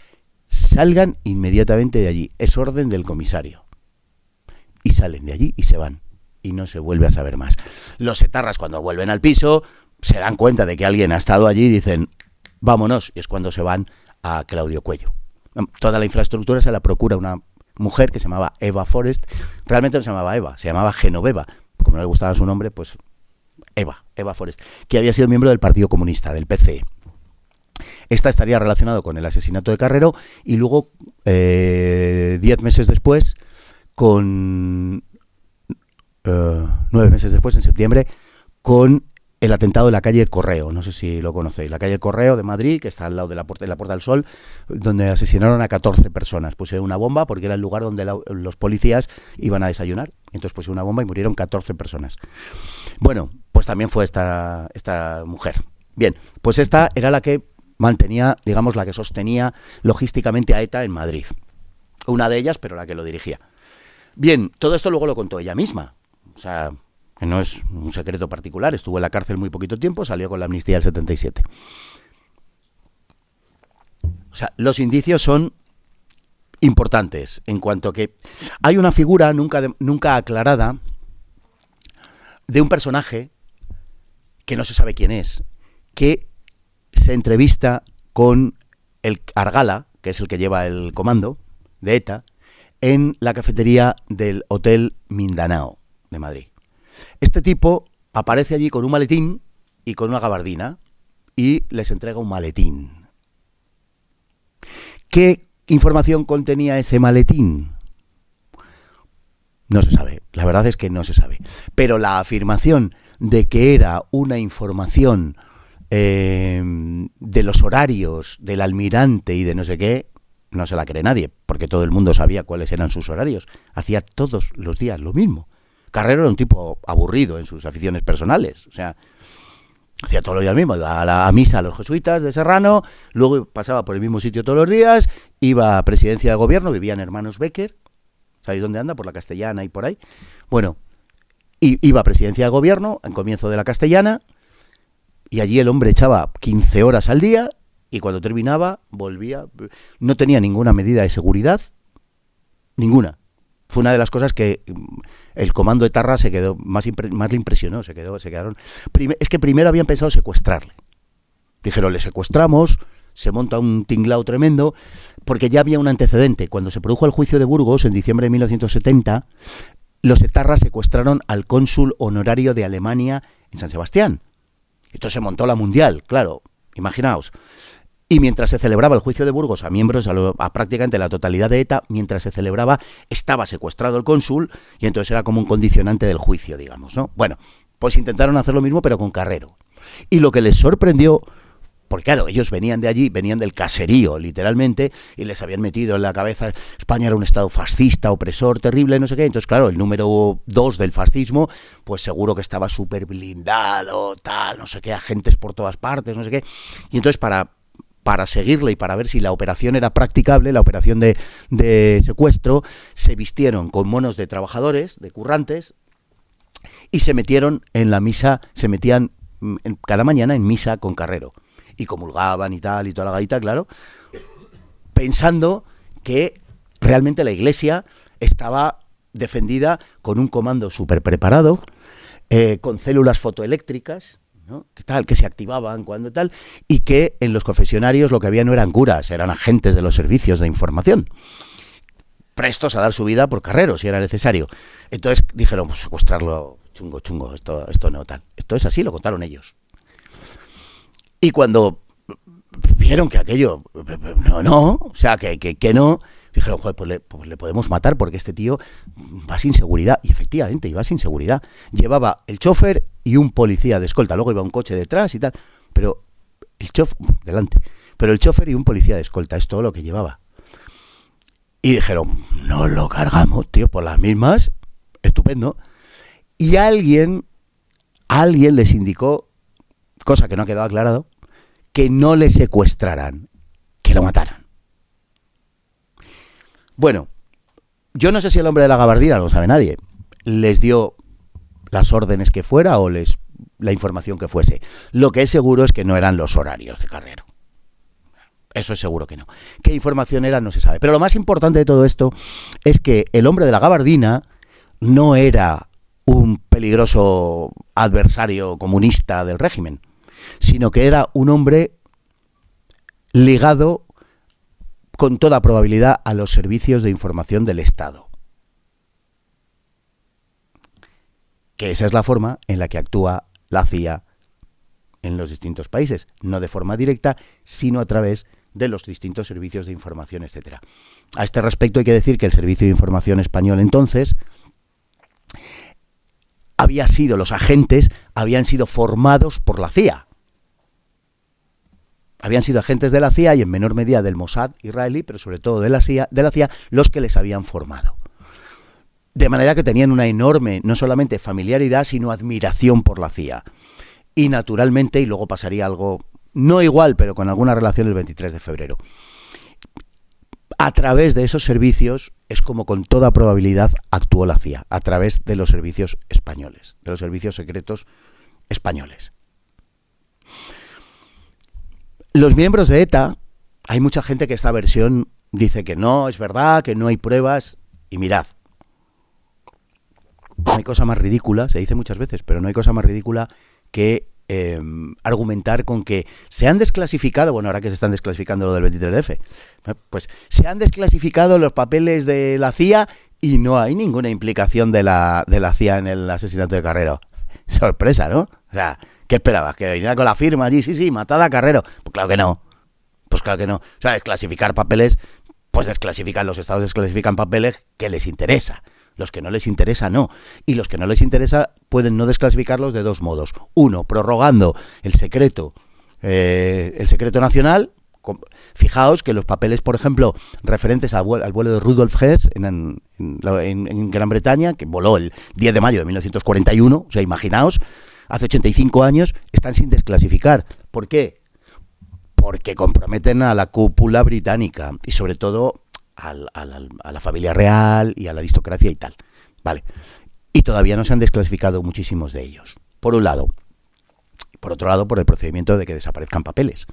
Salgan inmediatamente de allí. Es orden del comisario. Y salen de allí y se van. Y no se vuelve a saber más. Los etarras, cuando vuelven al piso, se dan cuenta de que alguien ha estado allí y dicen, vámonos. Y es cuando se van a Claudio Cuello. Toda la infraestructura se la procura una mujer que se llamaba Eva Forest. Realmente no se llamaba Eva, se llamaba Genoveva. Como no le gustaba su nombre, pues Eva Forest, que había sido miembro del Partido Comunista, del PCE. Esta estaría relacionado con el asesinato de Carrero y luego, 10 meses después, 9 meses después, en septiembre, con el atentado de la calle Correo. No sé si lo conocéis. La calle Correo de Madrid, que está al lado de la Puerta del Sol, donde asesinaron a 14 personas. Pusieron una bomba porque era el lugar donde los policías iban a desayunar. Entonces pusieron una bomba y murieron 14 personas. Bueno, pues también fue esta mujer. Bien, pues esta era la que mantenía, digamos, la que sostenía logísticamente a ETA en Madrid. Una de ellas, pero la que lo dirigía. Bien, todo esto luego lo contó ella misma. O sea, que no es un secreto particular. Estuvo en la cárcel muy poquito tiempo, salió con la amnistía del 77. O sea, los indicios son importantes en cuanto a que hay una figura nunca aclarada de un personaje que no se sabe quién es, que se entrevista con el Argala, que es el que lleva el comando de ETA, en la cafetería del Hotel Mindanao de Madrid. Este tipo aparece allí con un maletín y con una gabardina y les entrega un maletín. ¿Qué información contenía ese maletín? No se sabe, la verdad es que no se sabe. Pero la afirmación de que era una información de los horarios del almirante y de no sé qué, no se la cree nadie, porque todo el mundo sabía cuáles eran sus horarios. Hacía todos los días lo mismo. Carrero era un tipo aburrido en sus aficiones personales, o sea, hacía todos los días lo mismo, iba a misa a los jesuitas de Serrano, luego pasaba por el mismo sitio todos los días, iba a presidencia de gobierno, vivían hermanos Becker, ¿sabéis dónde anda? Por la Castellana y por ahí. Bueno, iba a presidencia de gobierno, en comienzo de la Castellana, y allí el hombre echaba 15 horas al día, y cuando terminaba, volvía. No tenía ninguna medida de seguridad, ninguna. Fue una de las cosas que el comando de Etarra se quedó, más le impresionó, se quedaron. Es que primero habían pensado secuestrarle. Dijeron, le secuestramos, se monta un tinglao tremendo, porque ya había un antecedente. Cuando se produjo el juicio de Burgos, en diciembre de 1970, los etarras secuestraron al cónsul honorario de Alemania en San Sebastián. Entonces se montó la mundial, claro, imaginaos. Y mientras se celebraba el juicio de Burgos a miembros, a prácticamente la totalidad de ETA, mientras se celebraba, estaba secuestrado el cónsul, y entonces era como un condicionante del juicio, digamos, ¿no? Bueno, pues intentaron hacer lo mismo, pero con Carrero. Y lo que les sorprendió, porque claro, ellos venían de allí, venían del caserío, literalmente, y les habían metido en la cabeza, España era un estado fascista, opresor, terrible, no sé qué. Entonces, claro, el número 2 del fascismo, pues seguro que estaba súper blindado, tal, no sé qué, agentes por todas partes, no sé qué. Y entonces, para seguirle y para ver si la operación era practicable, la operación de secuestro, se vistieron con monos de trabajadores, de currantes, y se metieron en la misa, se metían cada mañana en misa con Carrero. Y comulgaban y tal, y toda la gaita, claro, pensando que realmente la Iglesia estaba defendida con un comando súper preparado, con células fotoeléctricas, ¿no? Que se activaban cuando tal, y que en los confesionarios lo que había no eran curas, eran agentes de los servicios de información, prestos a dar su vida por Carrero si era necesario. Entonces dijeron, pues secuestrarlo, chungo, esto no tal. Esto es así, lo contaron ellos. Y cuando vieron que aquello, o sea, que no, dijeron, joder, pues le podemos matar porque este tío va sin seguridad. Y efectivamente, iba sin seguridad. Llevaba el chofer y un policía de escolta, luego iba un coche detrás y tal. Pero el chofer, delante, pero el chofer y un policía de escolta, es todo lo que llevaba. Y dijeron, no lo cargamos, tío, por las mismas, estupendo. Y alguien les indicó, cosa que no ha quedado aclarado, que no le secuestraran, que lo mataran. Bueno, yo no sé si el hombre de la gabardina, no lo sabe nadie, les dio las órdenes que fuera o la información que fuese. Lo que es seguro es que no eran los horarios de Carrero. Eso es seguro que no. ¿Qué información era? No se sabe. Pero lo más importante de todo esto es que el hombre de la gabardina no era un peligroso adversario comunista del régimen, sino que era un hombre ligado con toda probabilidad a los servicios de información del Estado. Que esa es la forma en la que actúa la CIA en los distintos países, no de forma directa, sino a través de los distintos servicios de información, etcétera. A este respecto hay que decir que el Servicio de Información Español entonces los agentes habían sido formados por la CIA. Habían sido agentes de la CIA y en menor medida del Mossad israelí, pero sobre todo de la CIA los que les habían formado. De manera que tenían una enorme, no solamente familiaridad, sino admiración por la CIA. Y naturalmente, y luego pasaría algo, no igual, pero con alguna relación el 23 de febrero. A través de esos servicios es como con toda probabilidad actuó la CIA, a través de los servicios españoles, de los servicios secretos españoles. Los miembros de ETA, hay mucha gente que esta versión dice que no, es verdad, que no hay pruebas, y mirad, no hay cosa más ridícula, se dice muchas veces, pero no hay cosa más ridícula que argumentar con que se han desclasificado, bueno, ahora que se están desclasificando lo del 23F, pues se han desclasificado los papeles de la CIA y no hay ninguna implicación de la CIA en el asesinato de Carrero. Sorpresa, ¿no? O sea, ¿qué esperabas? ¿Que viniera con la firma allí? Sí, matada a Carrero. Pues claro que no. Pues claro que no. O sea, desclasificar papeles, pues los estados desclasifican papeles que les interesa. Los que no les interesa, no. Y los que no les interesa pueden no desclasificarlos de dos modos. Uno, prorrogando el secreto nacional. Fijaos que los papeles, por ejemplo, referentes al vuelo de Rudolf Hess en Gran Bretaña, que voló el 10 de mayo de 1941, o sea, imaginaos, hace 85 años, están sin desclasificar. ¿Por qué? Porque comprometen a la cúpula británica y sobre todo a la familia real y a la aristocracia y tal, vale. Y todavía no se han desclasificado muchísimos de ellos, por un lado. Por otro lado, por el procedimiento de que desaparezcan papeles.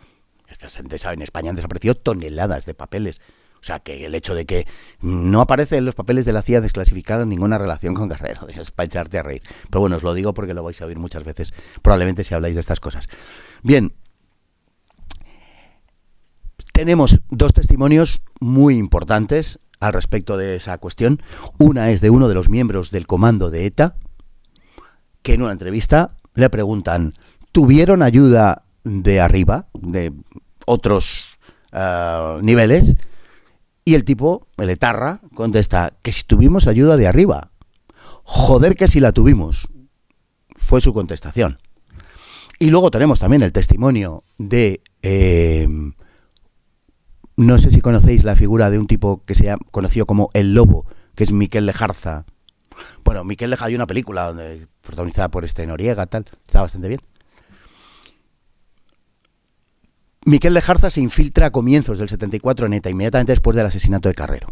En España han desaparecido toneladas de papeles. O sea, que el hecho de que no aparecen los papeles de la CIA desclasificados ninguna relación con Carrero, es para echarte a reír. Pero bueno, os lo digo porque lo vais a oír muchas veces, probablemente si habláis de estas cosas. Bien, tenemos dos testimonios muy importantes al respecto de esa cuestión. Una es de uno de los miembros del comando de ETA, que en una entrevista le preguntan, ¿tuvieron ayuda de arriba, de otros niveles? Y el tipo, el etarra, contesta que si tuvimos ayuda de arriba. Joder que si la tuvimos, fue su contestación. Y luego tenemos también el testimonio de... no sé si conocéis la figura de un tipo que se ha conocido como El Lobo, que es Miquel Lejarza. Bueno, Miquel Lejarza, hay una película protagonizada por Noriega, tal, está bastante bien. Miquel Lejarza se infiltra a comienzos del 74 en ETA, inmediatamente después del asesinato de Carrero.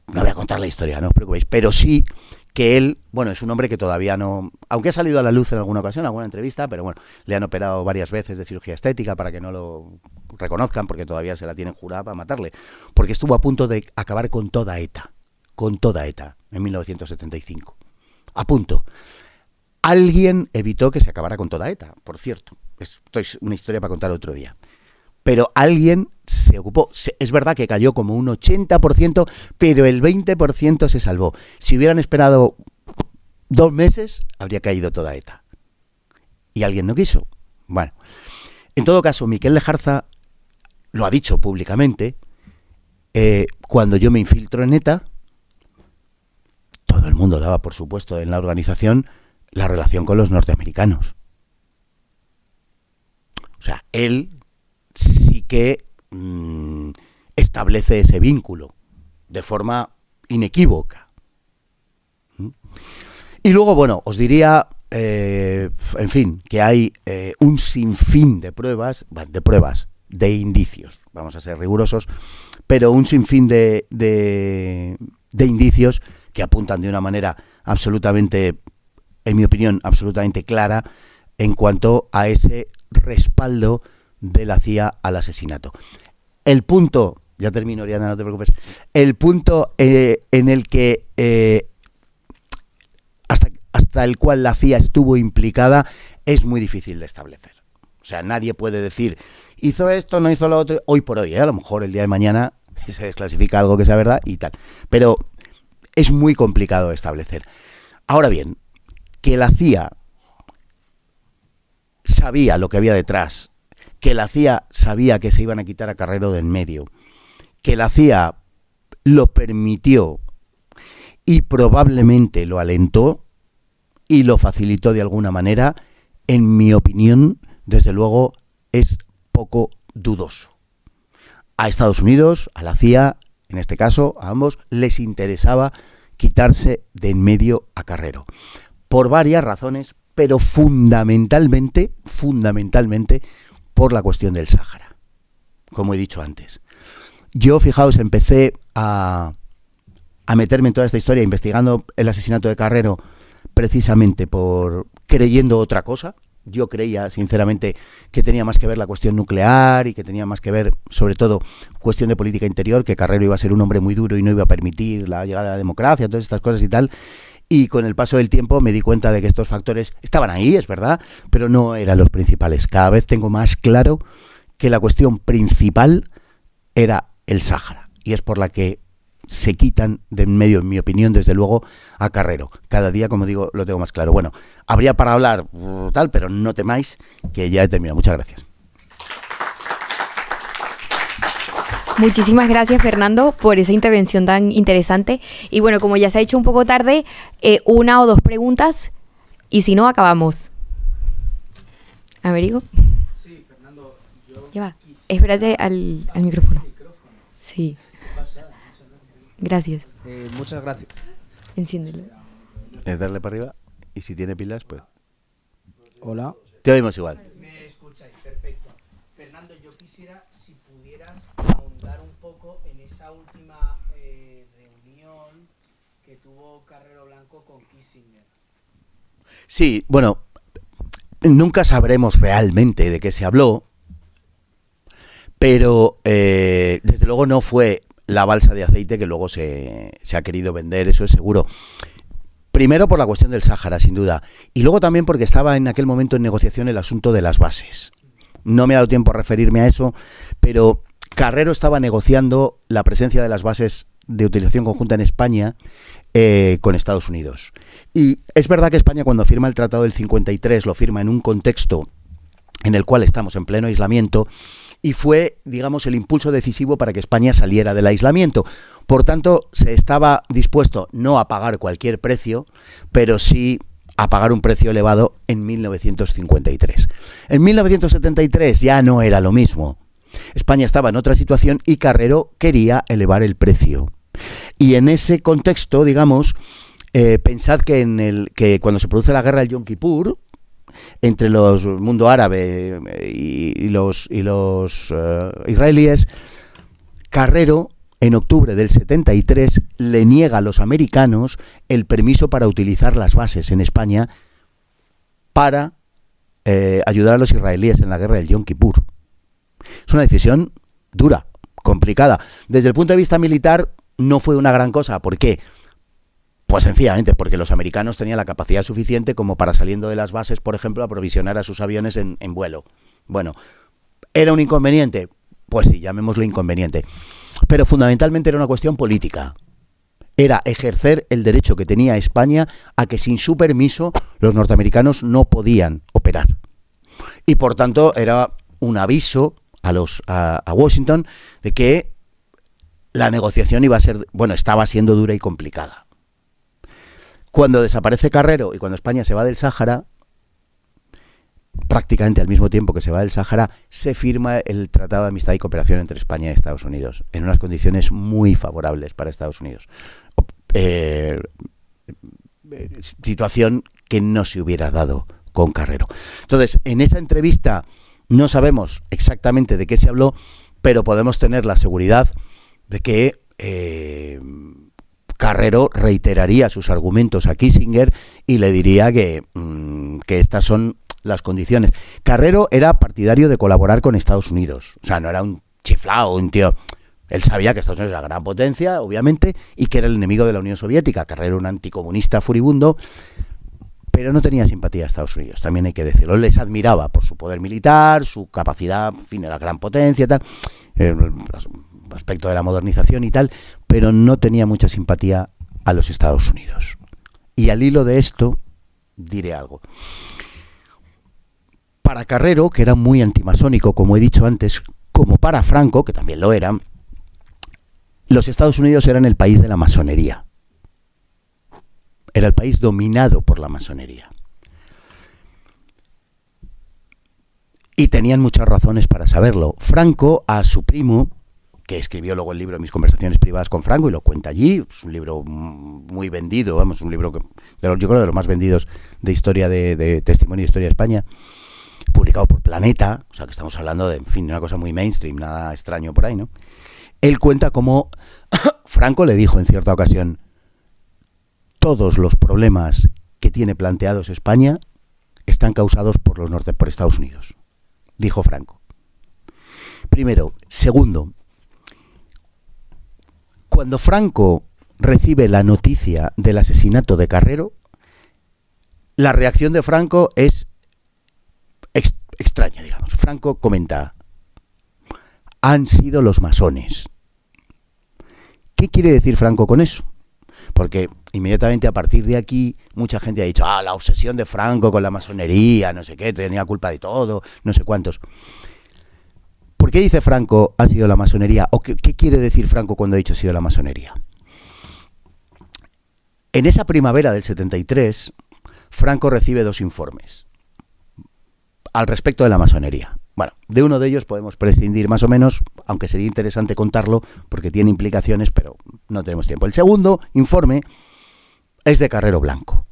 No voy a contar la historia, no os preocupéis, pero sí que él, bueno, es un hombre que todavía no, aunque ha salido a la luz en alguna ocasión, en alguna entrevista, pero bueno, le han operado varias veces de cirugía estética para que no lo reconozcan, porque todavía se la tienen jurada para matarle, porque estuvo a punto de acabar con toda ETA, en 1975. A punto. Alguien evitó que se acabara con toda ETA, por cierto. Esto es una historia para contar otro día. Pero alguien se ocupó. Es verdad que cayó como un 80%, pero el 20% se salvó. Si hubieran esperado 2 meses, habría caído toda ETA. Y alguien no quiso. Bueno, en todo caso, Miquel Lejarza lo ha dicho públicamente. Cuando yo me infiltro en ETA, todo el mundo daba, por supuesto, en la organización la relación con los norteamericanos. O sea, él sí que establece ese vínculo de forma inequívoca. Y luego, bueno, os diría, en fin, que hay un sinfín de pruebas, de indicios, vamos a ser rigurosos, pero un sinfín de indicios que apuntan de una manera absolutamente, en mi opinión, absolutamente clara en cuanto a ese respaldo de la CIA al asesinato. El punto, ya termino, Oriana, no te preocupes, el punto en el que hasta el cual la CIA estuvo implicada es muy difícil de establecer. O sea, nadie puede decir, hizo esto, no hizo lo otro, hoy por hoy, a lo mejor el día de mañana se desclasifica algo que sea verdad y tal. Pero es muy complicado de establecer. Ahora bien, que la CIA sabía lo que había detrás, que la CIA sabía que se iban a quitar a Carrero de en medio, que la CIA lo permitió y probablemente lo alentó y lo facilitó de alguna manera, en mi opinión, desde luego, es poco dudoso. A Estados Unidos, a la CIA, en este caso, a ambos, les interesaba quitarse de en medio a Carrero. Por varias razones, pero fundamentalmente, por la cuestión del Sáhara, como he dicho antes. Yo, fijaos, empecé a meterme en toda esta historia investigando el asesinato de Carrero precisamente por creyendo otra cosa. Yo creía, sinceramente, que tenía más que ver la cuestión nuclear y que tenía más que ver, sobre todo, cuestión de política interior, que Carrero iba a ser un hombre muy duro y no iba a permitir la llegada de la democracia, todas estas cosas y tal. Y con el paso del tiempo me di cuenta de que estos factores estaban ahí, es verdad, pero no eran los principales. Cada vez tengo más claro que la cuestión principal era el Sáhara. Y es por la que se quitan de en medio, en mi opinión, desde luego, a Carrero. Cada día, como digo, lo tengo más claro. Bueno, habría para hablar tal, pero no temáis que ya he terminado. Muchas gracias.
Muchísimas gracias, Fernando, por esa intervención tan interesante. Y bueno, como ya se ha hecho un poco tarde, una o dos preguntas y si no, acabamos. ¿Amerigo?
Sí, Fernando, yo
Ya va. Espérate al micrófono. Sí. Gracias.
Muchas gracias.
Enciéndelo.
Darle para arriba y si tiene pilas, pues...
Hola.
Te oímos igual.
Me escucháis, perfecto. Fernando, yo quisiera si pudieras ahondar un poco en esa última reunión que tuvo Carrero Blanco con Kissinger.
Sí, bueno, nunca sabremos realmente de qué se habló, pero desde luego no fue la balsa de aceite que luego se ha querido vender, eso es seguro. Primero por la cuestión del Sáhara, sin duda, y luego también porque estaba en aquel momento en negociación el asunto de las bases. No me ha dado tiempo a referirme a eso, pero Carrero estaba negociando la presencia de las bases de utilización conjunta en España con Estados Unidos. Y es verdad que España, cuando firma el Tratado del 53, lo firma en un contexto en el cual estamos en pleno aislamiento, y fue, digamos, el impulso decisivo para que España saliera del aislamiento. Por tanto, se estaba dispuesto no a pagar cualquier precio, pero sí a pagar un precio elevado en 1953. En 1973 ya no era lo mismo. España estaba en otra situación y Carrero quería elevar el precio. Y en ese contexto, digamos, pensad que cuando se produce la guerra del Yom Kippur, entre los mundo árabe y los israelíes, Carrero, en octubre del 73, le niega a los americanos el permiso para utilizar las bases en España para ayudar a los israelíes en la guerra del Yom Kippur. Es una decisión dura, complicada. Desde el punto de vista militar no fue una gran cosa. ¿Por qué? Pues sencillamente porque los americanos tenían la capacidad suficiente como para, saliendo de las bases, por ejemplo, aprovisionar a sus aviones en vuelo. Bueno, ¿era un inconveniente? Pues sí, llamémoslo inconveniente. Pero fundamentalmente era una cuestión política. Era ejercer el derecho que tenía España a que sin su permiso los norteamericanos no podían operar. Y por tanto era un aviso a Washington de que la negociación estaba siendo dura y complicada. Cuando desaparece Carrero y cuando España se va del Sáhara, prácticamente al mismo tiempo que se va del Sáhara, se firma el Tratado de Amistad y Cooperación entre España y Estados Unidos, en unas condiciones muy favorables para Estados Unidos. Situación que no se hubiera dado con Carrero. Entonces, en esa entrevista no sabemos exactamente de qué se habló, pero podemos tener la seguridad de que Carrero reiteraría sus argumentos a Kissinger y le diría que estas son las condiciones. Carrero era partidario de colaborar con Estados Unidos, o sea, no era un chiflao, un tío. Él sabía que Estados Unidos era gran potencia, obviamente, y que era el enemigo de la Unión Soviética. Carrero era un anticomunista furibundo, pero no tenía simpatía a Estados Unidos, también hay que decirlo. Les admiraba por su poder militar, su capacidad, en fin, era gran potencia y tal, aspecto de la modernización y tal, pero no tenía mucha simpatía a los Estados Unidos. Y al hilo de esto, diré algo. Para Carrero, que era muy antimasónico, como he dicho antes, como para Franco, que también lo era, los Estados Unidos eran el país de la masonería. Era el país dominado por la masonería. Y tenían muchas razones para saberlo. Franco, a su primo, que escribió luego el libro Mis conversaciones privadas con Franco, y lo cuenta allí, es un libro muy vendido, vamos, un libro que yo creo de los más vendidos de historia, de testimonio de historia de España, publicado por Planeta, o sea que estamos hablando de, en fin, de una cosa muy mainstream, nada extraño por ahí, ¿no? Él cuenta cómo Franco le dijo en cierta ocasión: todos los problemas que tiene planteados España están causados por Estados Unidos, dijo Franco. Primero. Segundo, cuando Franco recibe la noticia del asesinato de Carrero, la reacción de Franco es extraña, digamos. Franco comenta: han sido los masones. ¿Qué quiere decir Franco con eso? Porque inmediatamente a partir de aquí mucha gente ha dicho: la obsesión de Franco con la masonería, no sé qué, tenía culpa de todo, no sé cuántos. ¿Por qué dice Franco ha sido la masonería? ¿O qué quiere decir Franco cuando ha dicho ha sido la masonería? En esa primavera del 73, Franco recibe 2 informes al respecto de la masonería. Bueno, de uno de ellos podemos prescindir más o menos, aunque sería interesante contarlo porque tiene implicaciones, pero no tenemos tiempo. El segundo informe es de Carrero Blanco.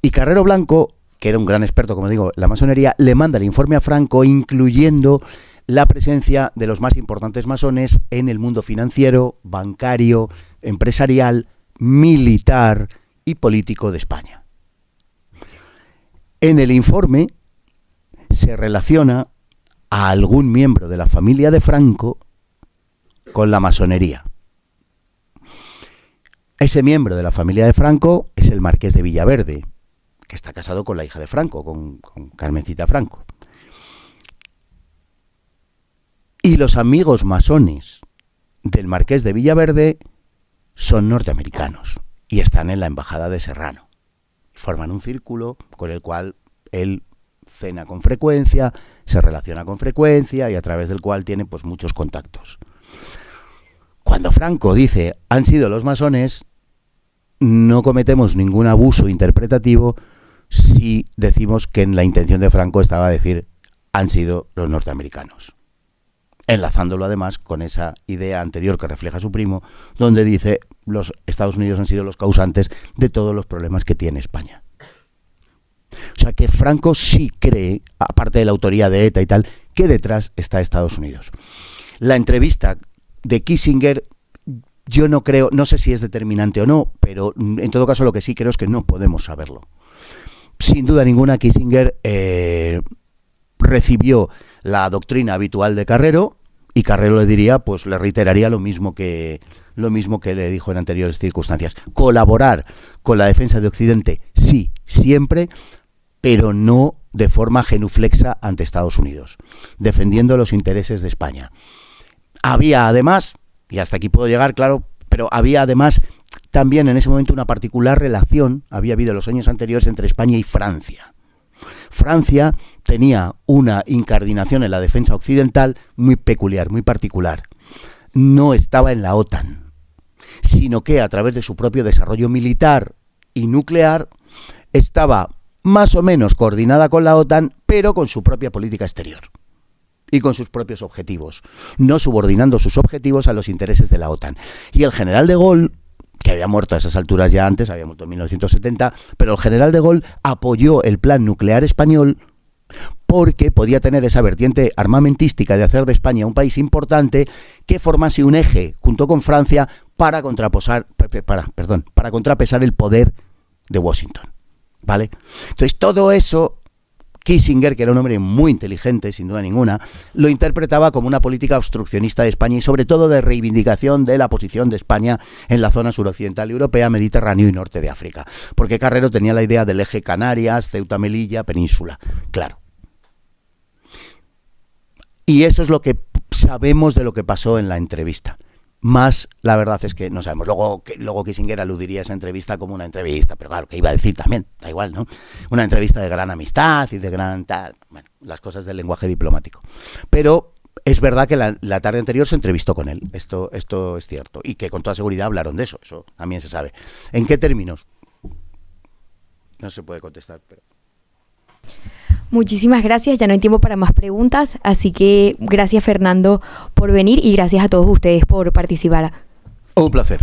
Y Carrero Blanco, que era un gran experto, como digo, en la masonería, le manda el informe a Franco incluyendo la presencia de los más importantes masones en el mundo financiero, bancario, empresarial, militar y político de España. En el informe se relaciona a algún miembro de la familia de Franco con la masonería. Ese miembro de la familia de Franco es el marqués de Villaverde, que está casado con la hija de Franco, con Carmencita Franco. Y los amigos masones del marqués de Villaverde son norteamericanos y están en la embajada de Serrano. Forman un círculo con el cual él cena con frecuencia, se relaciona con frecuencia y a través del cual tiene pues muchos contactos. Cuando Franco dice han sido los masones, no cometemos ningún abuso interpretativo si decimos que en la intención de Franco estaba decir han sido los norteamericanos, enlazándolo además con esa idea anterior que refleja su primo, donde dice los Estados Unidos han sido los causantes de todos los problemas que tiene España. O sea que Franco sí cree, aparte de la autoría de ETA y tal, que detrás está Estados Unidos. La entrevista de Kissinger, yo no creo, no sé si es determinante o no, pero en todo caso lo que sí creo es que no podemos saberlo. Sin duda ninguna, Kissinger recibió la doctrina habitual de Carrero, y Carrero le diría, pues le reiteraría lo mismo que le dijo en anteriores circunstancias. Colaborar con la defensa de Occidente, sí, siempre, pero no de forma genuflexa ante Estados Unidos, defendiendo los intereses de España. Había además, y hasta aquí puedo llegar, claro, pero había además también en ese momento una particular relación, había habido en los años anteriores entre España y Francia. Francia tenía una incardinación en la defensa occidental muy peculiar, muy particular. No estaba en la OTAN, sino que a través de su propio desarrollo militar y nuclear estaba más o menos coordinada con la OTAN, pero con su propia política exterior y con sus propios objetivos, no subordinando sus objetivos a los intereses de la OTAN. Y el general de Gaulle, que había muerto a esas alturas ya antes, había muerto en 1970, pero el general de Gaulle apoyó el plan nuclear español porque podía tener esa vertiente armamentística de hacer de España un país importante que formase un eje junto con Francia para contrapesar el poder de Washington, ¿vale? Entonces todo eso Kissinger, que era un hombre muy inteligente, sin duda ninguna, lo interpretaba como una política obstruccionista de España y sobre todo de reivindicación de la posición de España en la zona suroccidental europea, Mediterráneo y norte de África. Porque Carrero tenía la idea del eje Canarias, Ceuta, Melilla, Península, claro. Y eso es lo que sabemos de lo que pasó en la entrevista. Más, la verdad es que no sabemos. Luego Kissinger aludiría a esa entrevista como una entrevista, pero claro, que iba a decir también, da igual, ¿no? Una entrevista de gran amistad y de gran tal, bueno, las cosas del lenguaje diplomático. Pero es verdad que la tarde anterior se entrevistó con él, esto es cierto, y que con toda seguridad hablaron de eso también se sabe. ¿En qué términos? No se puede contestar, pero...
Muchísimas gracias, ya no hay tiempo para más preguntas, así que gracias Fernando por venir y gracias a todos ustedes por participar.
Un placer.